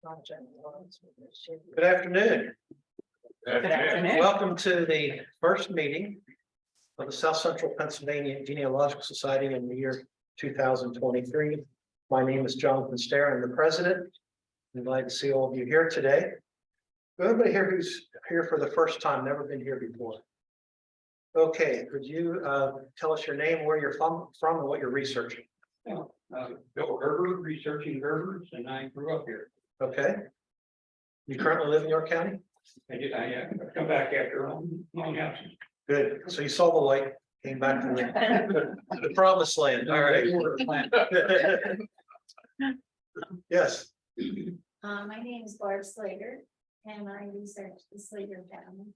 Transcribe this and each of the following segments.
Good afternoon. Good afternoon. Welcome to the first meeting of the South Central Pennsylvania Genealogical Society in the year 2023. My name is Jonathan Stair. I'm the president. I'm glad to see all of you here today. Everybody here who's here for the first time, never been here before. Okay, could you tell us your name, where you're from, and what you're researching? Bill Herbert, researching Herbert, and I grew up here. Okay. You currently live in York County? I come back after long absence. Good. So you saw the light, came back from the promised land. All right. Yes. My name is Barb Slater, and I research the Slater family.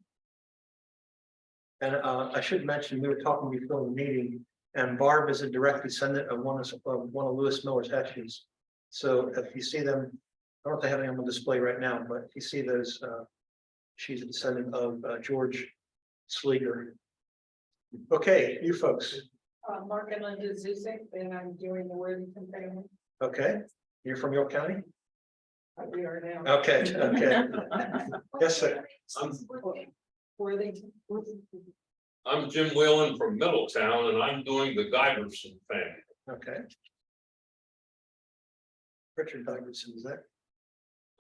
And I should mention, we were talking before the meeting, and Barb is a direct descendant of one of Lewis Miller's Hessians. So if you see them, I don't know if they have any on display right now, but if you see those, she's a descendant of George Sleeger. Okay, you folks. Mark and Linda Zuzek, and I'm doing the Worthington family. Okay, you're from York County? We are now. Okay, okay. Yes, sir. Worthington. I'm Jim Whalen from Middletown, and I'm doing the Guyverson family. Okay. Richard Diverson,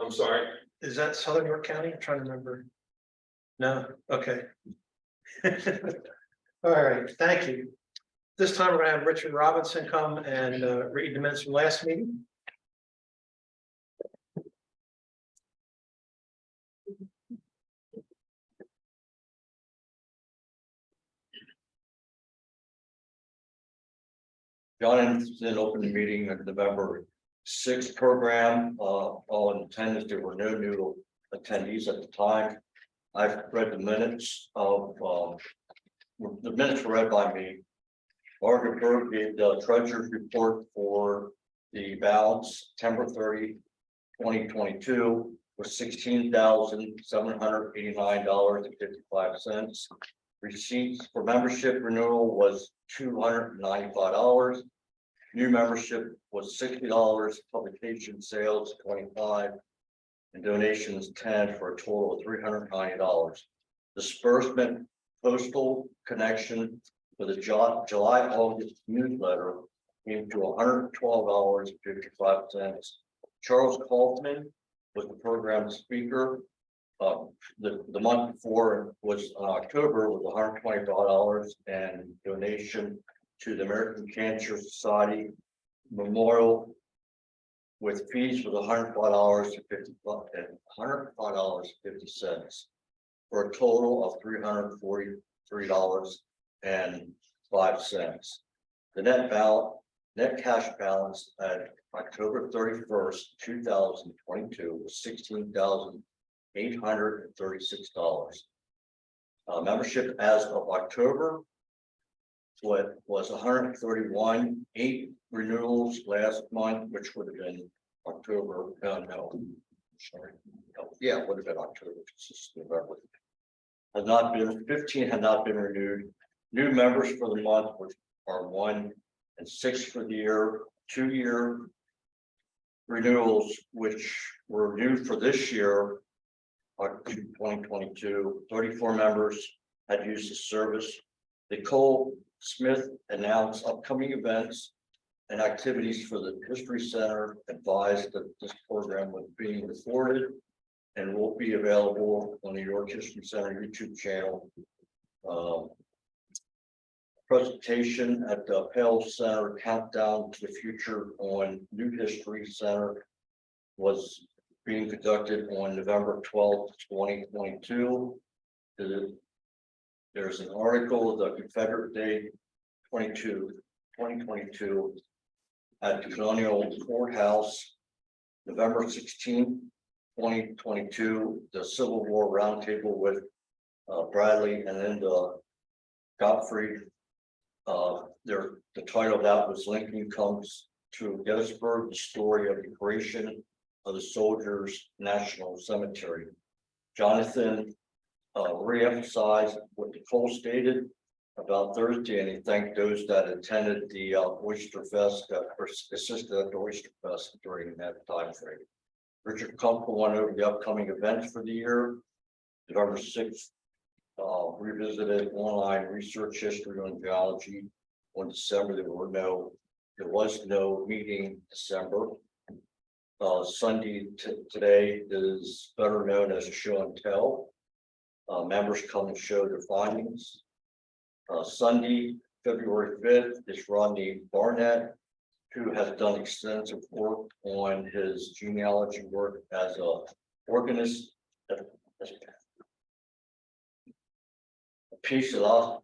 I'm sorry. is that Southern York County? I'm trying to remember. No, okay. All right, thank you. This time we're gonna have Richard Robinson come and read the minutes from last meeting. John, this is an open meeting of November 6th program. All in attendance, there were no new attendees at the time. I've read the minutes of, the minutes were read by me. Margaret Berg gave the treasurer's report for the balance September 30, 2022 was $16,789.55. Receipts for membership renewal was $295. New membership was $60. Publication sales $25, and donations $10 for a total of $390. Disbursement postal connection for the July-August newsletter came to $112.55. Charles Kaufman was the program speaker. The month before was October was $125, and donation to the American Cancer Society Memorial with fees was $105.50 for a total of $343.05. The net cash balance at October 31st, 2022 was $16,836. Membership as of October was 131. 8 renewals last month, which would have been October. Yeah, it would have been October. November. Has not been 15 had not been renewed. New members for the month are 1 and 6 for the year. 2-year renewals, which were renewed for this year, 2022. 34 members had used the service. Nicole Smith announced upcoming events and activities for the History Center, advised that this program was being recorded and will be available on the York History Center YouTube channel. Presentation at the Pale Center, Countdown to the Future on New History Center, was being conducted on November 12th, 2022. There's an article, the Confederate Day 2022 at the Colonial Courthouse, November 16th, 2022, the Civil War Roundtable with Bradley and Linda Gottfried. The title of that was Lincoln Comes to Gettysburg, the story of the creation of the Soldiers National Cemetery. Jonathan re-emphasized what Nicole stated about Thursday, and he thanked those that attended the Oyster Fest, that assisted at the Oyster Fest during that time frame. Richard Kunkel went over the upcoming events for the year. November 6th, revisited online research history on geology. On December, there was no meeting in December. Sunday today is better known as a show and tell. Members come and show their findings. Sunday, February 5th is Rodney Barnett, who has done extensive work on his genealogy work as a organist. Episcopal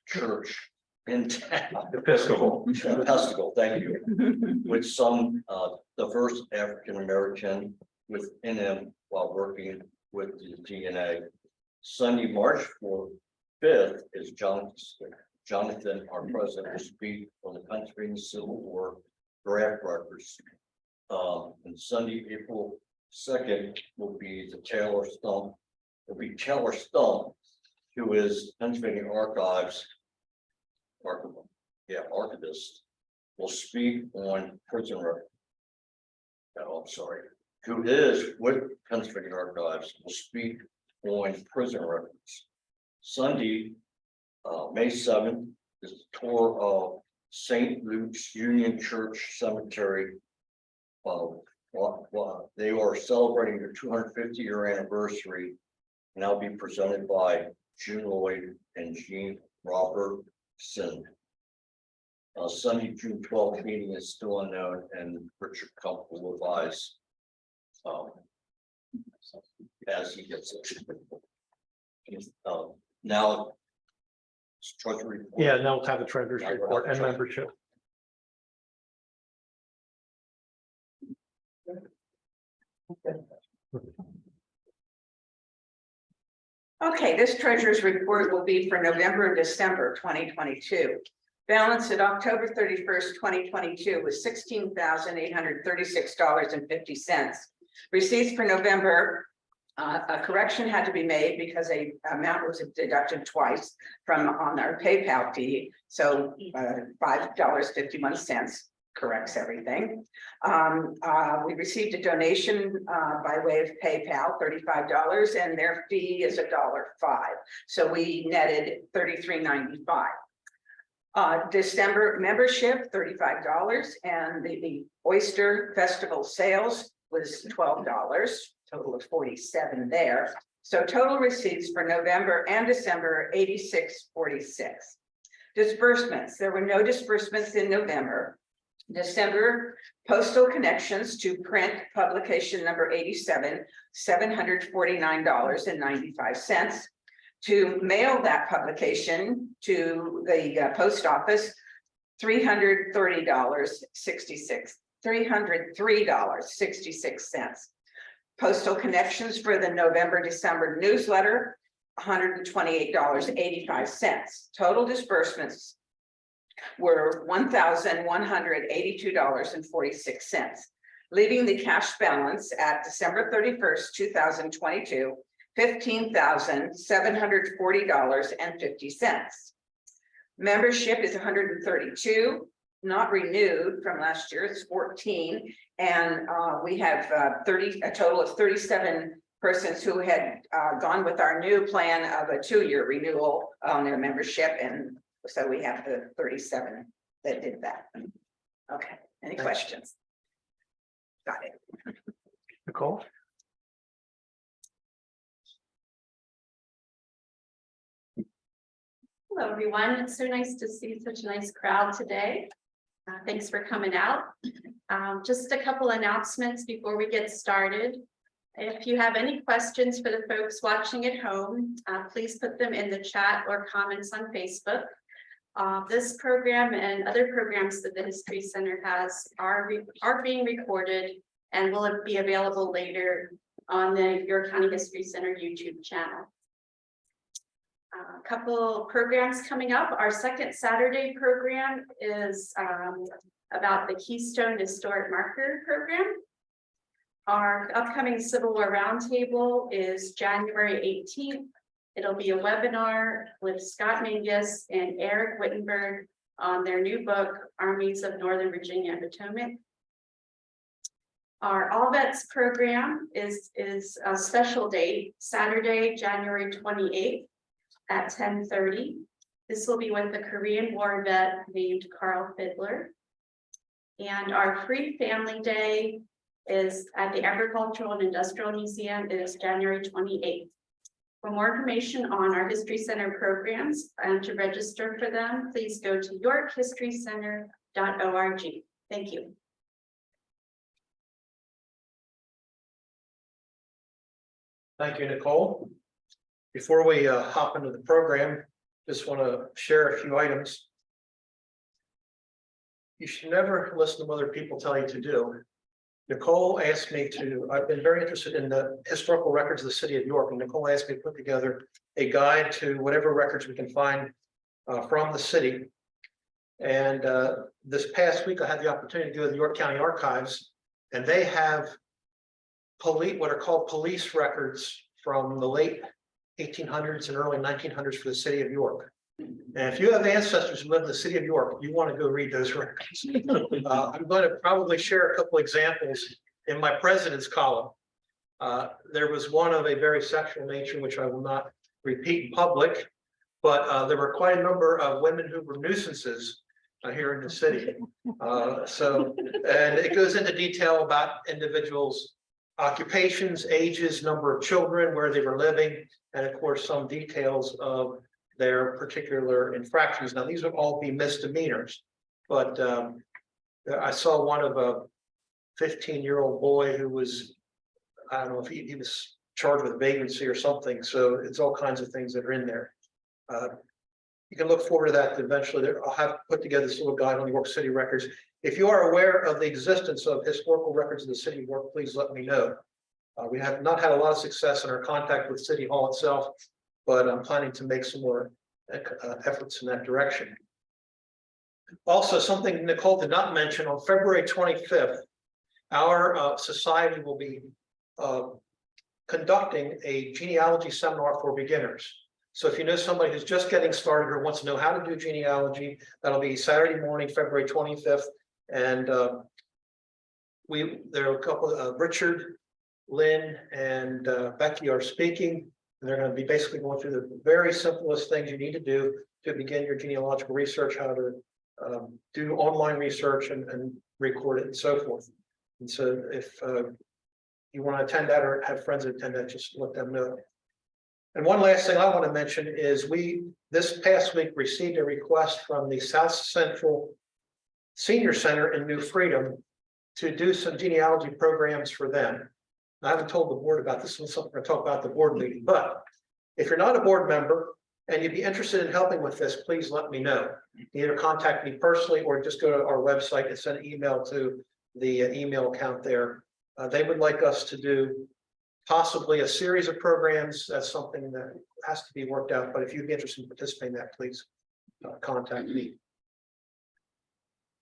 church in town. Episcopal, thank you. With some diverse African American within him while working with the DNA. Sunday, March 5th is Jonathan, our president, will speak on the Pennsylvania Civil War draft records. And Sunday, April 2nd will be Taylor Stump, who is Pennsylvania Archives archivist, will speak on prison records. Oh, I'm sorry. Who is with Pennsylvania Archives will speak on prison records. Sunday, May 7th is the tour of St. Luke's Union Church Cemetery. They are celebrating their 250-year anniversary, and that'll be presented by June Lloyd and Jean Robertson. Sunday, June 12th meeting is still unknown, and Richard Kump will advise as he gets it. Now, treasury report. Yeah, now we'll have the treasurer's report and membership. Okay, this treasurer's report will be for November and December 2022. Balance at October 31st, 2022 was $16,836.50. Receipts for November, a correction had to be made because a amount was deducted twice from on our PayPal fee. So $5.51 corrects everything. We received a donation by way of PayPal, $35, and their fee is $1.05. So we netted $33.95. December membership, $35, and the Oyster Festival sales was $12, total of $47 there. So total receipts for November and December, $86.46. Disbursements, there were no disbursements in November. December, postal connections to print publication number 87, $749.95. To mail that publication to the post office, $303.66. Postal connections for the November, December newsletter, $128.85. Total disbursements were $1,182.46, leaving the cash balance at December 31st, 2022, $15,740.50. Membership is 132, not renewed from last year, it's 14. And we have a total of 37 persons who had gone with our new plan of a 2-year renewal on their membership. And so we have the 37 that did that. Okay, any questions? Got it. Nicole? Hello, everyone. It's so nice to see such a nice crowd today. Thanks for coming out. Just a couple announcements before we get started. If you have any questions for the folks watching at home, please put them in the chat or comments on Facebook. This program and other programs that the History Center has are being recorded and will be available later on the York County History Center YouTube channel. A couple programs coming up. Our second Saturday program is about the Keystone Historic Marker program. Our upcoming Civil War Roundtable is January 18th. It'll be a webinar with Scott Mingus and Eric Wittenberg on their new book, Armies of Northern Virginia and Potomac. Our All Vets program is a special date, Saturday, January 28th at 10:30. This will be with a Korean War vet named Carl Fiddler. And our Free Family Day is at the Agricultural and Industrial Museum. It is January 28th. For more information on our History Center programs and to register for them, please go to yorkhistorycenter.org. Thank you. Thank you, Nicole. Before we hop into the program, just want to share a few items. You should never listen to what other people tell you to do. Nicole asked me to, I've been very interested in the historical records of the city of York, and Nicole asked me to put together a guide to whatever records we can find from the city. And this past week, I had the opportunity to go to the York County Archives, and they have what are called police records from the late 1800s and early 1900s for the city of York. And if you have ancestors who live in the city of York, you want to go read those records. I'm going to probably share a couple examples in my president's column. There was one of a very sexual nature, which I will not repeat in public, but there were quite a number of women who were nuisances here in the city. And it goes into detail about individuals' occupations, ages, number of children, where they were living, and of course, some details of their particular infractions. Now, these would all be misdemeanors, but I saw one of a 15-year-old boy who was, I don't know if he was charged with vagrancy or something. So it's all kinds of things that are in there. You can look forward to that eventually. I'll have put together this little guide on York City records. If you are aware of the existence of historical records in the city of York, please let me know. We have not had a lot of success in our contact with City Hall itself, but I'm planning to make some more efforts in that direction. Also, something Nicole did not mention, on February 25th, our society will be conducting a genealogy seminar for beginners. So if you know somebody who's just getting started or wants to know how to do genealogy, that'll be Saturday morning, February 25th. And there are a couple, Richard, Lynn, and Becky are speaking. And they're going to be basically going through the very simplest things you need to do to begin your genealogical research, how to do online research and record it and so forth. And so if you want to attend that or have friends attend that, just let them know. And one last thing I want to mention is this past week received a request from the South Central Senior Center in New Freedom to do some genealogy programs for them. I haven't told the board about this. This is something we're going to talk about at the board meeting, but if you're not a board member and you'd be interested in helping with this, please let me know. Either contact me personally or just go to our website and send an email to the email account there. They would like us to do possibly a series of programs. That's something that has to be worked out, but if you'd be interested in participating in that, please contact me.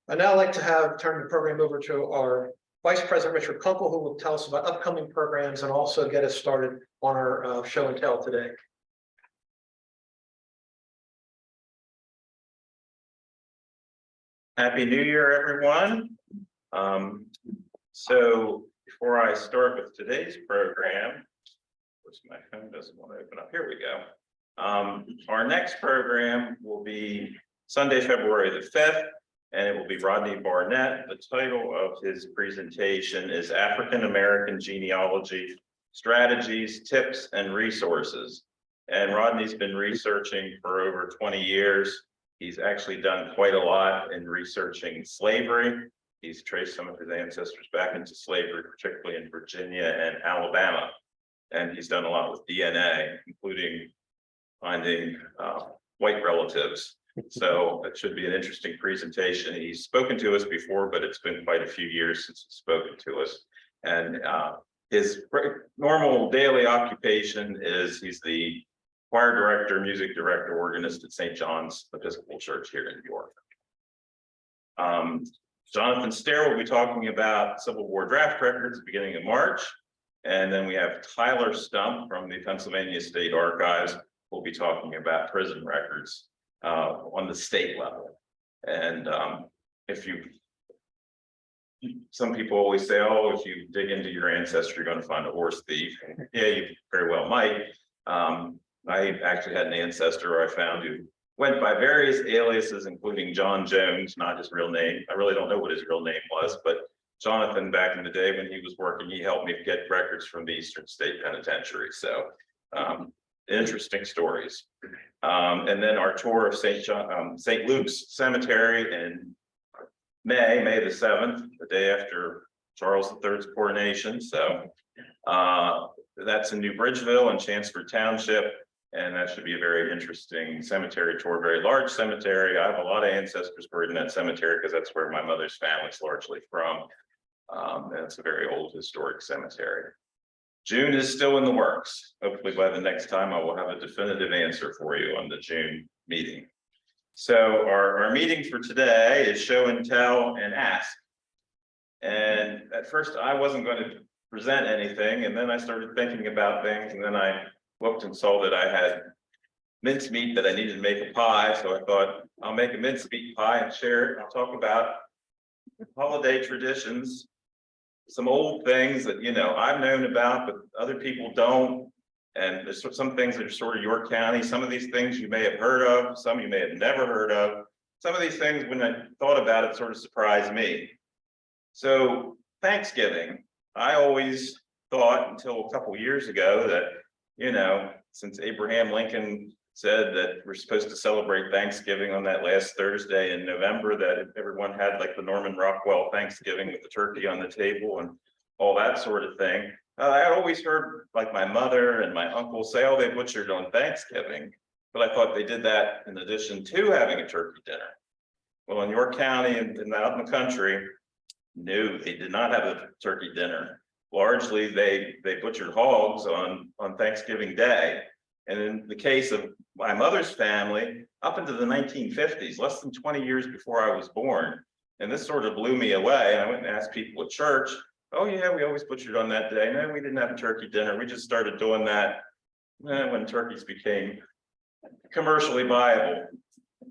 I'd now like to turn the program over to our Vice President Richard Kunkel, who will tell us about upcoming programs and also get us started on our show and tell today. Happy New Year, everyone. So before I start with today's program, which my phone doesn't want to open up, here we go. Our next program will be Sunday, February the 5th, and it will be Rodney Barnett. The title of his presentation is African American Genealogy, Strategies, Tips, and Resources. And Rodney's been researching for over 20 years. He's actually done quite a lot in researching slavery. He's traced some of his ancestors back into slavery, particularly in Virginia and Alabama. And he's done a lot with DNA, including finding white relatives. So it should be an interesting presentation. He's spoken to us before, but it's been quite a few years since he's spoken to us. And his normal daily occupation is he's the choir director, music director, organist at St. John's Episcopal Church here in New York. Jonathan Stair will be talking about Civil War draft records beginning of March. And then we have Tyler Stump from the Pennsylvania State Archives. We'll be talking about prison records on the state level. And if you some people always say, oh, if you dig into your ancestry, you're going to find a horse thief. Yeah, you very well might. I actually had an ancestor I found who went by various aliases, including John Jones, not his real name. I really don't know what his real name was, but Jonathan, back in the day when he was working, he helped me get records from the Eastern State Penitentiary. So interesting stories. And then our tour of St. Luke's Cemetery in May the 7th, the day after Charles III's coronation. So that's in New Bridgeville and Chanceford Township. And that should be a very interesting cemetery tour, very large cemetery. I have a lot of ancestors buried in that cemetery because that's where my mother's family is largely from. And it's a very old historic cemetery. June is still in the works. Hopefully by the next time I will have a definitive answer for you on the June meeting. So our meeting for today is show and tell and ask. And at first I wasn't going to present anything, and then I started thinking about things, and then I looked and saw that I had mincemeat that I needed to make a pie. So I thought I'll make a mincemeat pie and share it. I'll talk about holiday traditions, some old things that, you know, I've known about, but other people don't. And there's some things that are sort of York County. Some of these things you may have heard of, some you may have never heard of. Some of these things, when I thought about it, sort of surprised me. So Thanksgiving, I always thought until a couple of years ago that, you know, since Abraham Lincoln said that we're supposed to celebrate Thanksgiving on that last Thursday in November, that everyone had like the Norman Rockwell Thanksgiving with the turkey on the table and all that sort of thing. I had always heard like my mother and my uncle say, oh, they butchered on Thanksgiving, but I thought they did that in addition to having a turkey dinner. Well, in York County and out in the country, no, they did not have a turkey dinner. Largely, they butchered hogs on Thanksgiving Day. And in the case of my mother's family, up into the 1950s, less than 20 years before I was born, and this sort of blew me away. And I went and asked people at church, oh yeah, we always butchered on that day. No, we didn't have a turkey dinner. We just started doing that when turkeys became commercially viable.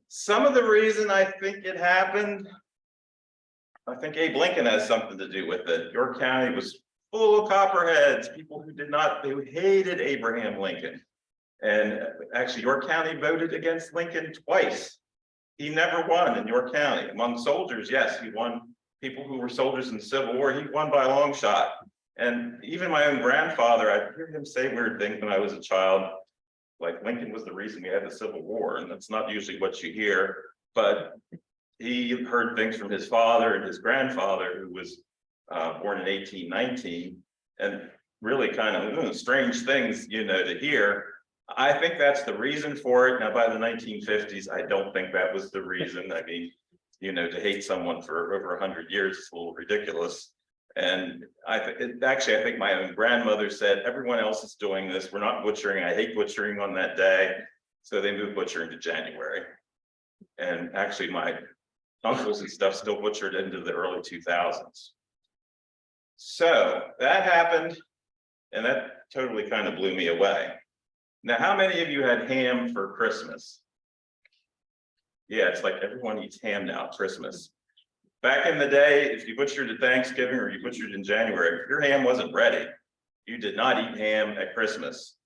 Some of the reason I think it happened, I think Abe Lincoln has something to do with it. York County was full of copperheads, people who they hated Abraham Lincoln. And actually York County voted against Lincoln twice. He never won in York County. Among soldiers, yes, he won. People who were soldiers in the Civil War, he won by a long shot. And even my own grandfather, I'd hear him say weird things when I was a child, like Lincoln was the reason we had the Civil War, and that's not usually what you hear, but he heard things from his father and his grandfather, who was born in 1819, and really kind of strange things, you know, to hear. I think that's the reason for it. Now, by the 1950s, I don't think that was the reason. I mean, you know, to hate someone for over 100 years is a little ridiculous. And I think my own grandmother said, everyone else is doing this. We're not butchering. I hate butchering on that day. So they moved butchering to January. And actually my uncles and stuff still butchered into the early 2000s. So that happened, and that totally kind of blew me away. Now, how many of you had ham for Christmas? Yeah, it's like everyone eats ham now at Christmas. Back in the day, if you butchered at Thanksgiving or you butchered in January, if your ham wasn't ready, you did not eat ham at Christmas.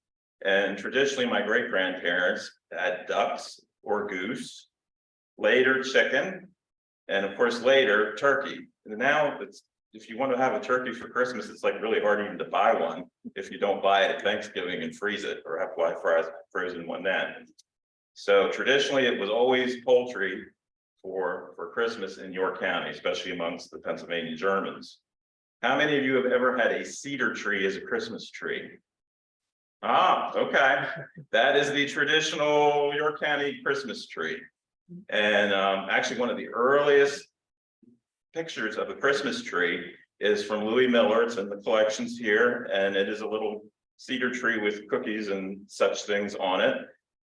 And traditionally, my great-grandparents had ducks or goose, later chicken, and of course later turkey. And now if you want to have a turkey for Christmas, it's like really hard even to buy one if you don't buy it at Thanksgiving and freeze it, or have to buy frozen one then. So traditionally, it was always poultry for Christmas in York County, especially amongst the Pennsylvania Germans. How many of you have ever had a cedar tree as a Christmas tree? Ah, okay. That is the traditional York County Christmas tree. And actually one of the earliest pictures of a Christmas tree is from Louis Miller. It's in the collections here, and it is a little cedar tree with cookies and such things on it.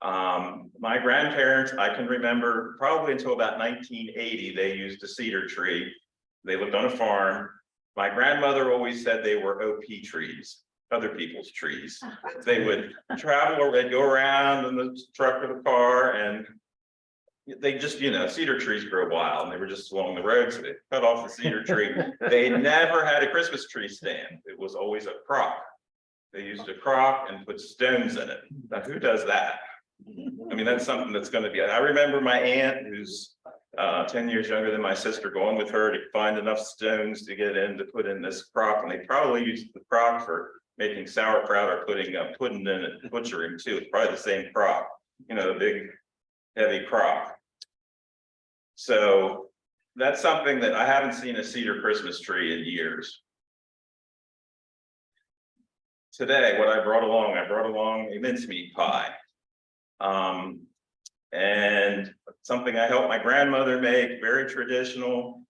My grandparents, I can remember probably until about 1980, they used a cedar tree. They lived on a farm. My grandmother always said they were OP trees, other people's trees. They would travel, or they'd go around in the truck or the car, and they just, cedar trees grow wild and they were just along the road, so they cut off the cedar tree. They never had a Christmas tree stand. It was always a crock. They used a crock and put stones in it. Now, who does that? I mean, that's something that's gonna be, I remember my aunt, who's 10 years younger than my sister, going with her to find enough stones to get in to put in this crock, and they probably used the crock for making sauerkraut or putting pudding in it, butchering too. It's probably the same crock, the big heavy crock. So that's something that I haven't seen a cedar Christmas tree in years. Today, what I brought along a mincemeat pie. And something I helped my grandmother make, very traditional.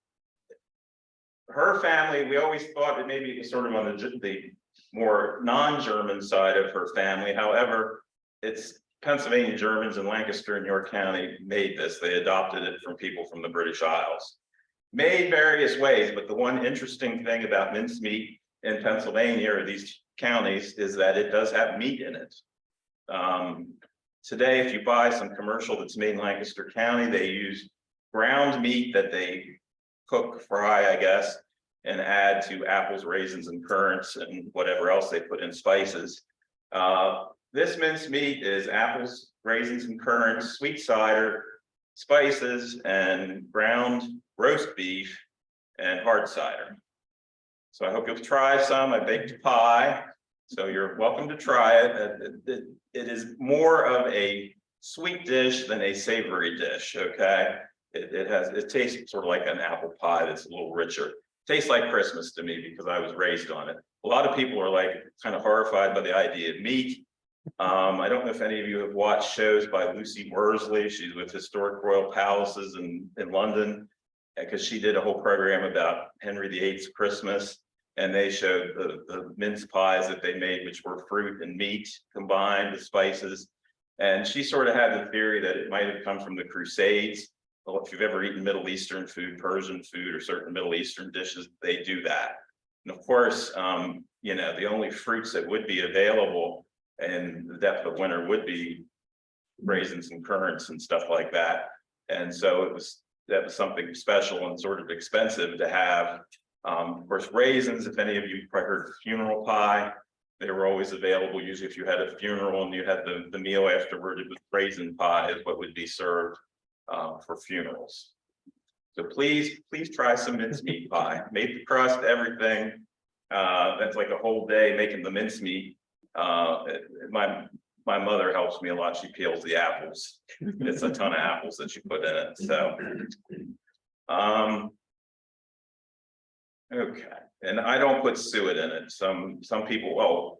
Her family, we always thought that maybe it was sort of on the more non-German side of her family. However, it's Pennsylvania Germans in Lancaster and York County made this. They adopted it from people from the British Isles. Made various ways, but the one interesting thing about mincemeat in Pennsylvania or these counties is that it does have meat in it. Today, if you buy some commercial that's made in Lancaster County, they use ground meat that they cook, fry, I guess, and add to apples, raisins, and currants, and whatever else they put in spices. This mincemeat is apples, raisins, and currants, sweet cider, spices, and ground roast beef, and hard cider. So I hope you'll try some. I baked a pie, so you're welcome to try it. It is more of a sweet dish than a savory dish, okay? It tastes sort of like an apple pie that's a little richer. Tastes like Christmas to me because I was raised on it. A lot of people are like kind of horrified by the idea of meat. I don't know if any of you have watched shows by Lucy Worsley. She's with Historic Royal Palaces in London, because she did a whole program about Henry VIII's Christmas. And they showed the mince pies that they made, which were fruit and meat combined with spices. And she sort of had the theory that it might have come from the Crusades. Well, if you've ever eaten Middle Eastern food, Persian food, or certain Middle Eastern dishes, they do that. And of course, the only fruits that would be available in the depth of winter would be raisins and currants and stuff like that. And so that was something special and sort of expensive to have. Of course, raisins, if any of you probably heard of funeral pie, they were always available. Usually if you had a funeral and you had the meal afterward, it was raisin pie is what would be served for funerals. So please try some mincemeat pie. Made the crust, everything. That's like a whole day making the mincemeat. My mother helps me a lot. She peels the apples. It's a ton of apples that she put in it. So okay, and I don't put suet in it. Some people,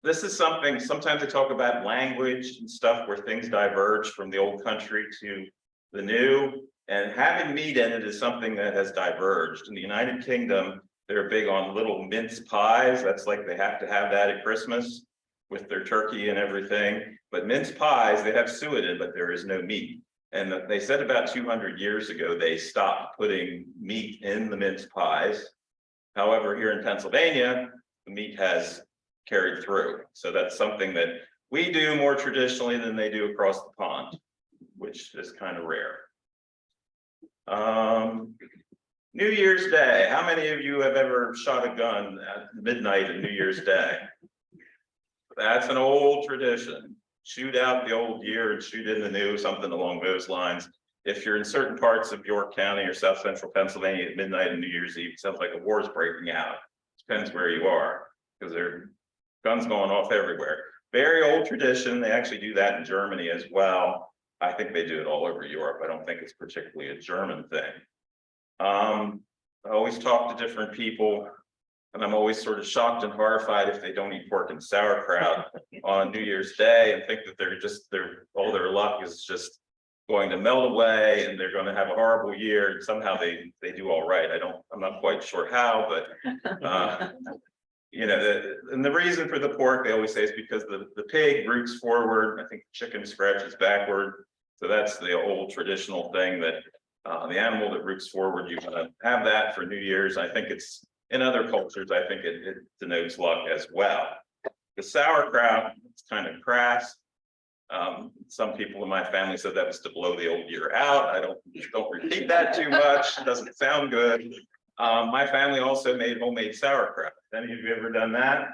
this is something, sometimes I talk about language and stuff where things diverge from the old country to the new, and having meat in it is something that has diverged. In the United Kingdom, they're big on little mince pies. That's like they have to have that at Christmas with their turkey and everything. But mince pies, they have suet in, but there is no meat. And they said about 200 years ago, they stopped putting meat in the mince pies. However, here in Pennsylvania, the meat has carried through. So that's something that we do more traditionally than they do across the pond, which is kind of rare. New Year's Day. How many of you have ever shot a gun at midnight on New Year's Day? That's an old tradition. Shoot out the old year and shoot in the new, something along those lines. If you're in certain parts of York County or South Central Pennsylvania at midnight on New Year's Eve, it sounds like a war's breaking out. Depends where you are, because there are guns going off everywhere. Very old tradition. They actually do that in Germany as well. I think they do it all over Europe. I don't think it's particularly a German thing. I always talk to different people, and I'm always sort of shocked and horrified if they don't eat pork and sauerkraut on New Year's Day and think that all their luck is just going to melt away and they're going to have a horrible year, and somehow they do all right. I'm not quite sure how, but and the reason for the pork, they always say, is because the pig roots forward. I think the chicken scratches backward. So that's the old traditional thing that the animal that roots forward, you want to have that for New Year's. I think it's in other cultures, I think it denotes luck as well. The sauerkraut, it's kind of crass. Some people in my family said that was to blow the old year out. I don't repeat that too much. It doesn't sound good. My family also made homemade sauerkraut. Any of you ever done that?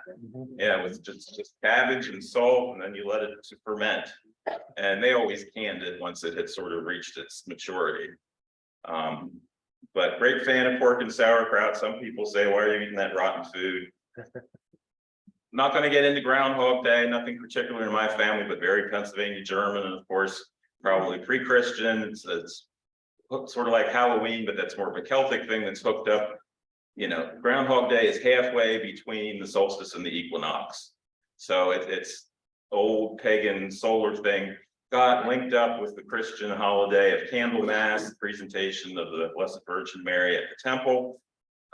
Yeah, with just cabbage and salt, and then you let it to ferment. And they always canned it once it had sort of reached its maturity. But great fan of pork and sauerkraut. Some people say, why are you eating that rotten food? Not going to get into Groundhog Day, nothing particular in my family, but very Pennsylvania German, and of course, probably pre-Christian. It's sort of like Halloween, but that's more of a Celtic thing that's hooked up. You know, Groundhog Day is halfway between the solstice and the equinox. So it's old pagan solar thing got linked up with the Christian holiday of Candlemas, presentation of the Blessed Virgin Mary at the temple.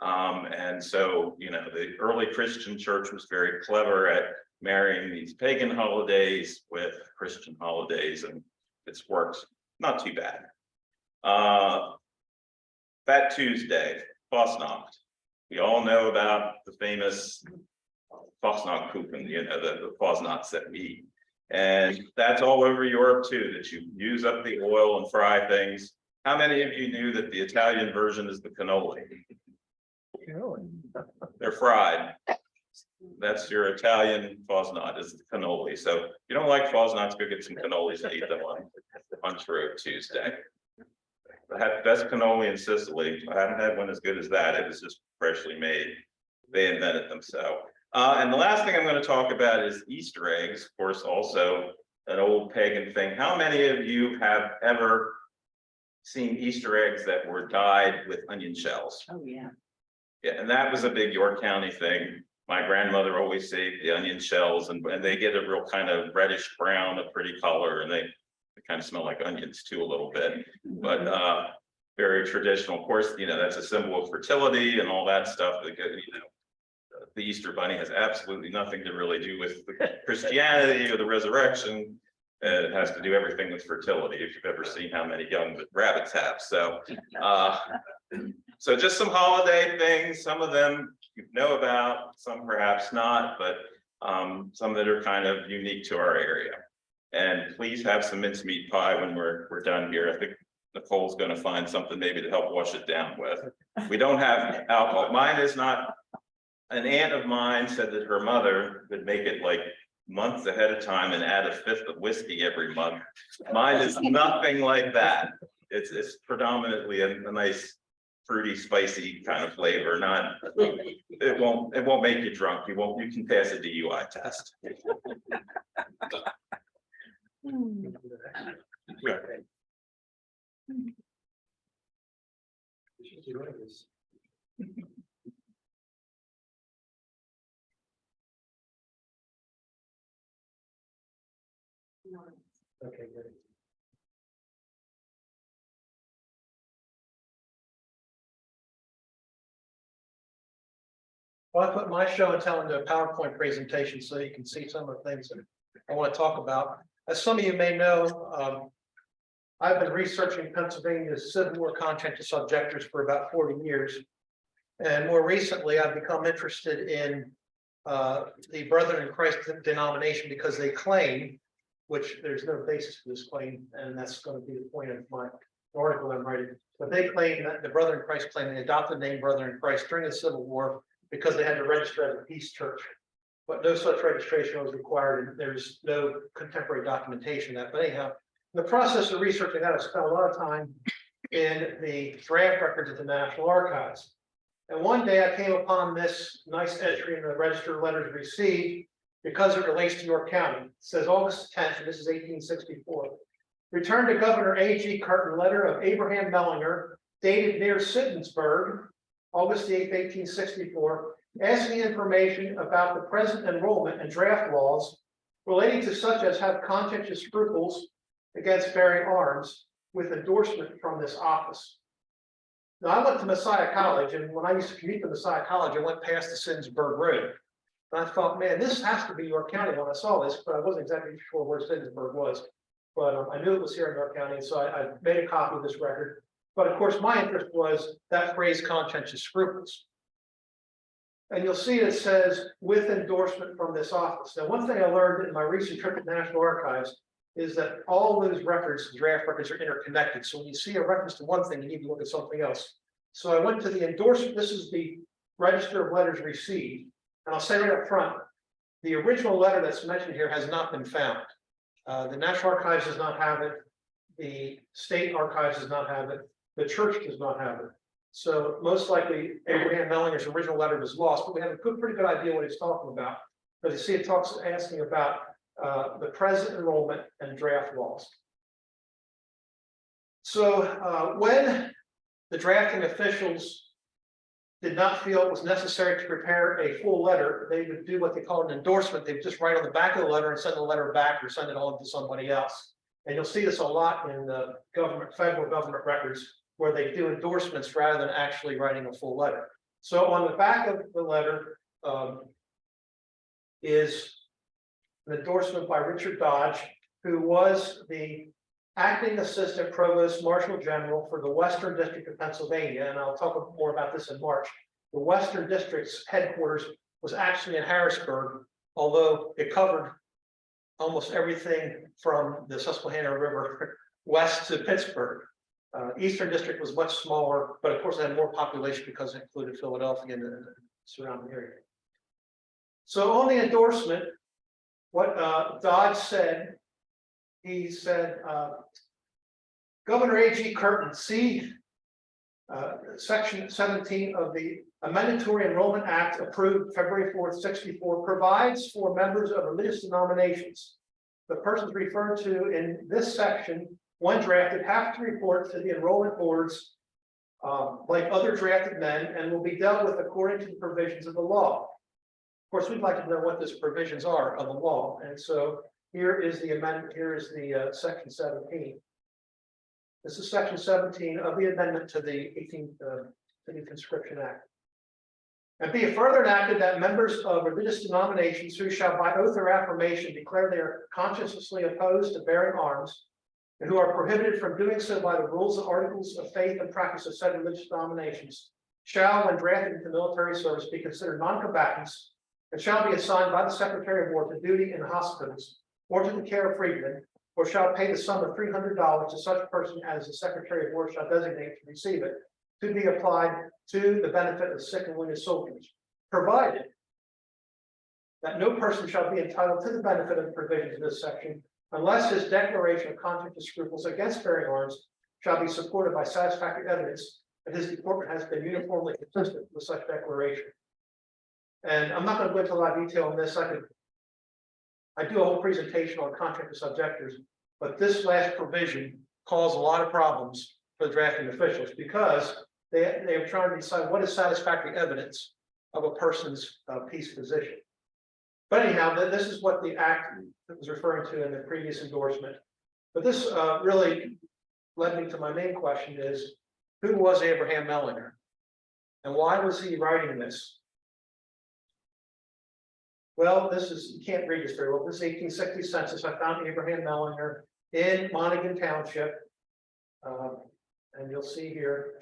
And so, you know, the early Christian church was very clever at marrying these pagan holidays with Christian holidays, and it's worked not too bad. Fat Tuesday, Fasnacht. We all know about the famous Fasnachtkuchen, you know, the Fasnachts that we eat. And that's all over Europe too, that you use up the oil and fry things. How many of you knew that the Italian version is the cannoli? They're fried. That's your Italian Fasnacht, is the cannoli. So if you don't like Fasnachts, go get some cannolis and eat them on True Tuesday. I had the best cannoli in Sicily. I haven't had one as good as that. It was just freshly made. They invented them. So, and the last thing I'm going to talk about is Easter eggs. Of course, also an old pagan thing. How many of you have ever seen Easter eggs that were dyed with onion shells? Oh, yeah. Yeah, and that was a big York County thing. My grandmother always saved the onion shells, and they get a real kind of reddish brown, a pretty color, and they kind of smell like onions too a little bit, but very traditional. Of course, you know, that's a symbol of fertility and all that stuff. You know, the Easter Bunny has absolutely nothing to really do with Christianity or the resurrection. It has to do everything with fertility, if you've ever seen how many young rabbits have. So, so just some holiday things, some of them you know about, some perhaps not, but some that are kind of unique to our area. And please have some mincemeat pie when we're done here. I think Nicole's going to find something maybe to help wash it down with. We don't have alcohol. Mine is not. An aunt of mine said that her mother would make it like months ahead of time and add a fifth of whiskey every month. Mine is nothing like that. It's predominantly a nice fruity, spicy kind of flavor. Not it won't make you drunk. You can pass a DUI test. Okay, good. Well, I put my show and tell into a PowerPoint presentation so you can see some of the things that I want to talk about. As some of you may know, I've been researching Pennsylvania's Civil War contentious objectors for about 40 years. And more recently, I've become interested in the Brethren in Christ denomination because they claim, which there's no basis for this claim, and that's going to be the point of my article I'm writing. But they claim that the Brethren in Christ claim they adopted the name Brethren in Christ during the Civil War because they had to register as a peace church. But no such registration was required, and there's no contemporary documentation of that. But anyhow, in the process of researching that, I spent a lot of time in the draft records of the National Archives. And one day I came upon this nice entry in the Register of Letters Received because it relates to York County. It says August 10th, and this is 1864. Returned to Governor A.G. Curtin letter of Abraham Mellinger, dated near Sittensburg, August 8th, 1864, asking information about the present enrollment and draft laws relating to such as have conscientious scruples against bearing arms with endorsement from this office. Now, I went to Messiah College, and when I used to commute to Messiah College, I went past the Sittensburg Road. And I thought, man, this has to be York County when I saw this, but I wasn't exactly sure where Sittensburg was. But I knew it was here in York County, so I made a copy of this record. But of course, my interest was that phrase conscientious scruples. And you'll see it says with endorsement from this office. Now, one thing I learned in my recent trip to the National Archives, is that all those records, draft records, are interconnected. So when you see a reference to one thing, you need to look at something else. So I went to the endorsement. This is the Register of Letters Received. And I'll say right up front, the original letter that's mentioned here has not been found. The National Archives does not have it. The State Archives does not have it. The church does not have it. So most likely Abraham Mellinger's original letter was lost, but we have a pretty good idea what he's talking about. But you see, it talks asking about the present enrollment and draft laws. So when the drafting officials did not feel it was necessary to prepare a full letter, they would do what they call an endorsement. They would just write on the back of the letter and send the letter back or send it on to somebody else. And you'll see this a lot in the federal government records, where they do endorsements rather than actually writing a full letter. So on the back of the letter is an endorsement by Richard Dodge, who was the acting assistant provost marshal general for the Western District of Pennsylvania. And I'll talk more about this in March. The Western District's headquarters was actually in Harrisburg, although it covered almost everything from the Susquehanna River west to Pittsburgh. Eastern District was much smaller, but of course it had more population because it included Philadelphia and the surrounding area. So on the endorsement, what Dodge said, he said, Governor A.G. Curtin, see Section 17 of the Amendatory Enrollment Act approved February 4th, 64, provides for members of religious denominations. The persons referred to in this section, when drafted, have to report to the enrollment boards like other drafted men, and will be dealt with according to the provisions of the law. Of course, we'd like to know what those provisions are of the law, and so here is the amendment. Here is the Section 17. This is Section 17 of the amendment to the Conscription Act. And be it further enacted that members of religious denominations who shall by oath or affirmation declare they are conscientiously opposed to bearing arms, and who are prohibited from doing so by the rules and articles of faith and practice of said religious denominations, shall, when drafted into military service, be considered non-combatants, and shall be assigned by the Secretary of War to duty in hospitals or to the care of freedmen, or shall pay the sum of $300 to such person as the Secretary of War shall designate to receive it, to be applied to the benefit of sick and wounded soldiers, provided that no person shall be entitled to the benefit of the provisions of this section unless his declaration of conscientious scruples against bearing arms shall be supported by satisfactory evidence that his deportment has been uniformly consistent with such declaration. And I'm not going to go into a lot of detail on this. I do a whole presentation on conscientious objectors, but this last provision caused a lot of problems for the drafting officials because they are trying to decide what is satisfactory evidence of a person's peace position. But anyhow, this is what the act was referring to in the previous endorsement. But this really led me to my main question is, who was Abraham Mellinger? And why was he writing this? Well, you can't read this very well. This 1860 census, I found Abraham Mellinger in Monaghan Township. And you'll see here,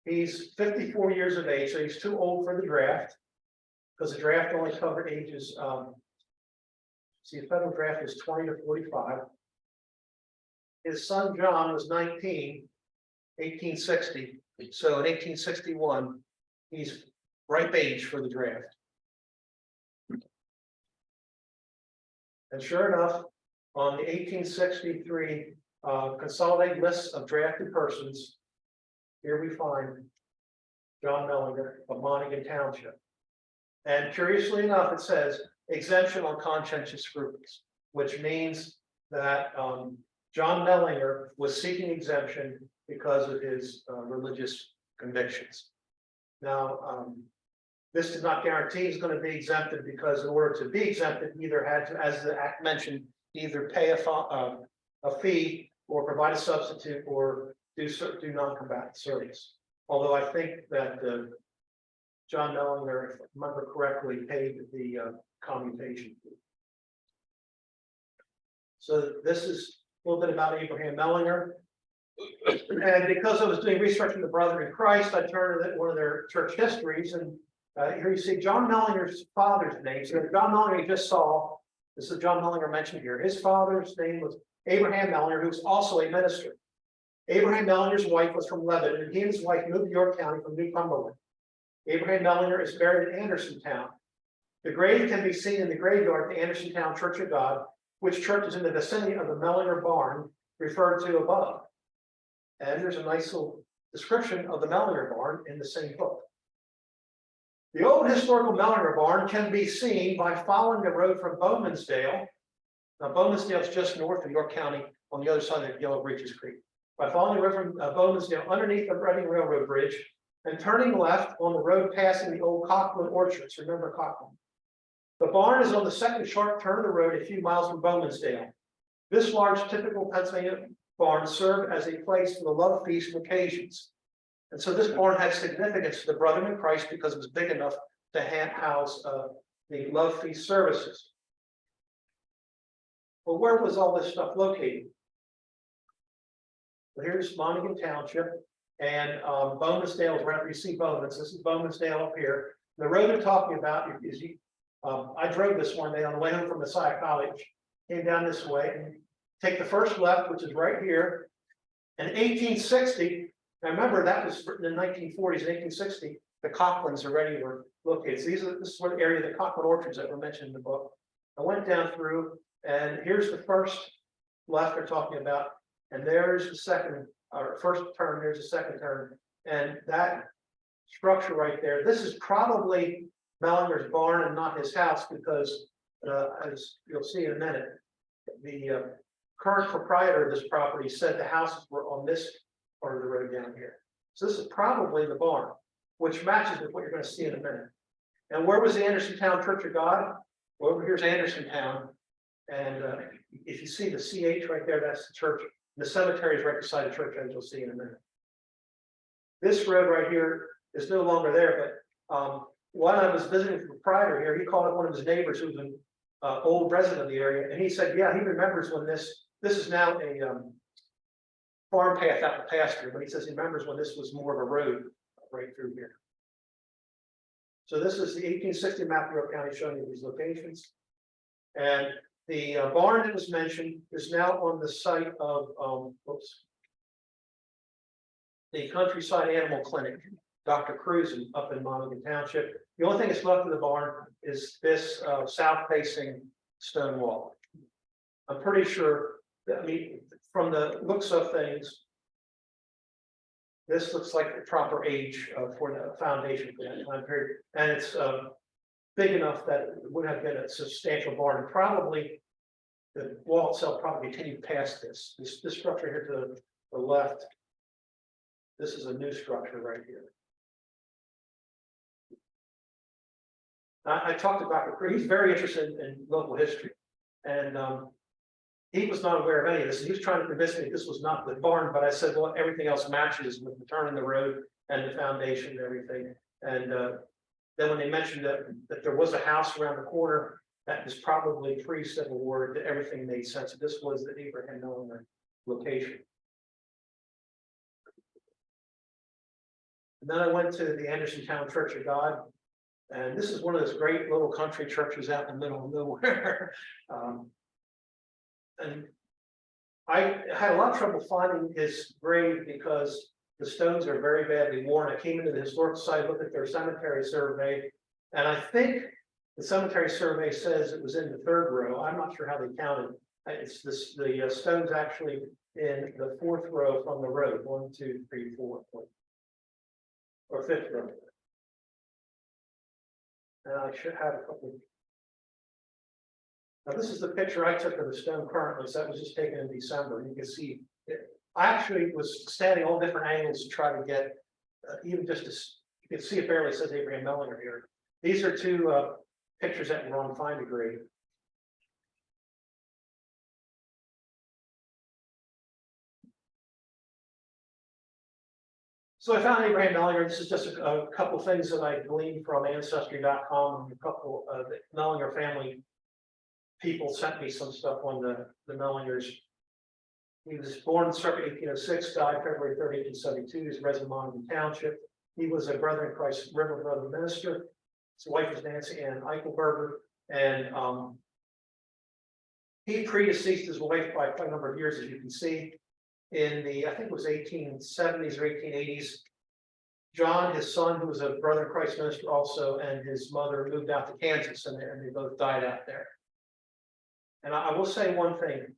he's 54 years of age, so he's too old for the draft, because the draft only covered ages, see, the federal draft is 20 to 45. His son John was 19, 1860. So in 1861, he's ripe age for the draft. And sure enough, on the 1863 consolidated list of drafted persons, here we find John Mellinger of Monaghan Township. And curiously enough, it says exemption on conscientious scruples, which means that John Mellinger was seeking exemption because of his religious convictions. Now, this does not guarantee he's going to be exempted, because in order to be exempted, he either had to, as the act mentioned, either pay a fee or provide a substitute or do non-combatant service. Although I think that John Mellinger, if I remember correctly, paid the commutation fee. So this is a little bit about Abraham Mellinger. And because I was doing research in the Brethren in Christ, I turned to one of their church histories, and here you see John Mellinger's father's name. So John Mellinger you just saw, this is John Mellinger mentioned here. His father's name was Abraham Mellinger, who was also a minister. Abraham Mellinger's wife was from Lebanon, and he and his wife moved to York County from New Cumberland. Abraham Mellinger is buried in Andersontown. The grave can be seen in the graveyard at the Andersontown Church of God, which church is in the vicinity of the Mellinger barn referred to above. And there's a nice little description of the Mellinger barn in the same book. The old historical Mellinger barn can be seen by following the road from Bowmansdale. Now, Bowmansdale is just north of York County on the other side of Yellow Breeches Creek. By following the road from Bowmansdale underneath the Reading Railroad Bridge and turning left on the road passing the old Cochran orchards. Remember Cochran? The barn is on the second sharp turn of the road a few miles from Bowmansdale. This large typical Pennsylvania barn served as a place for the love feast occasions. And so this barn had significance to the Brethren in Christ because it was big enough to house the love feast services. Well, where was all this stuff located? Well, here's Montague Township, and Bowmansdale is right where you see Bowmans. This is Bowmansdale up here. The road I'm talking about is I drove this one day on the way home from Messiah College, came down this way and take the first left, which is right here. In 1860, now remember that was written in the 1940s, in 1860, the Cochrans already were located. So this is what area of the Cochran orchards that were mentioned in the book. I went down through, and here's the first left they're talking about, and there's the second, or first turn, there's the second turn, and that structure right there, this is probably Mellinger's barn and not his house, because as you'll see in a minute, the current proprietor of this property said the houses were on this part of the road down here. So this is probably the barn, which matches with what you're going to see in a minute. And where was the Andersontown Church of God? Well, over here's Andersontown, and if you see the CH right there, that's the church. The cemetery is right beside the church, as you'll see in a minute. This road right here is no longer there, but when I was visiting the proprietor here, he called up one of his neighbors who was an old resident of the area, and he said, yeah, he remembers when this is now a farm path out the pasture, but he says he remembers when this was more of a road right through here. So this is the 1860 map of York County showing you these locations. And the barn that was mentioned is now on the site of the Countryside Animal Clinic, Dr. Cruzen up in Montague Township. The only thing that's left of the barn is this south-facing stone wall. I'm pretty sure that, I mean, from the looks of things, this looks like the proper age for the foundation for that time period, and it's big enough that it would have been a substantial barn. And probably the wall itself probably continued past this. This structure here to the left. This is a new structure right here. I talked to Dr. Cree. He's very interested in local history, and he was not aware of any of this. He was trying to convince me this was not the barn, but I said, well, everything else matches with the turn in the road and the foundation and everything. And then when they mentioned that there was a house around the corner, that was probably pre-Civil War, that everything made sense. This was the Abraham Mellinger location. And then I went to the Andersontown Church of God. And this is one of those great little country churches out in the middle of nowhere. And I had a lot of trouble finding his grave because the stones are very badly worn. I came into the historical site, looked at their cemetery survey, and I think the cemetery survey says it was in the third row. I'm not sure how they counted. It's this, the stones actually in the fourth row from the road. 1, 2, 3, 4, or fifth row. And I should have a couple. Now, this is the picture I took of the stone currently, so that was just taken in December. You can see it. I actually was standing all different angles to try to get, even just to, you can see it barely says Abraham Mellinger here. These are two pictures that were on Find a Grave. So I found Abraham Mellinger. This is just a couple things that I gleaned from Ancestry.com, and a couple of the Mellinger family people sent me some stuff on the Mellingers. He was born circa 1806, died February 3rd, 1872. He's a resident of Montague Township. He was a Brethren in Christ River Brother minister. His wife was Nancy Ann Eichelberger, and He predeceased his wife by quite a number of years, as you can see, in the, I think it was 1870s or 1880s. John, his son, who was a brother in Christ minister also, and his mother moved out to Kansas, and they both died out there. And I will say one thing.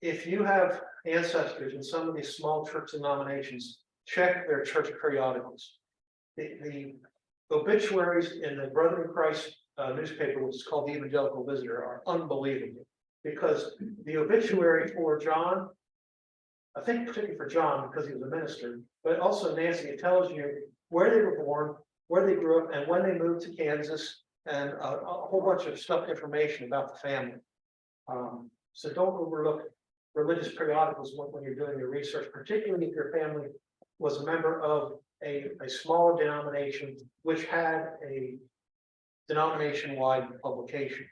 If you have ancestors in some of these small church denominations, check their church periodicals. The obituaries in the Brother in Christ newspaper, which is called the Evangelical Visitor, are unbelievable. Because the obituary for John, I think particularly for John, because he was a minister, but also Nancy, it tells you where they were born, where they grew up, and when they moved to Kansas, and a whole bunch of stuff, information about the family. So don't overlook religious periodicals when you're doing your research, particularly if your family was a member of a smaller denomination, which had a denomination-wide publication.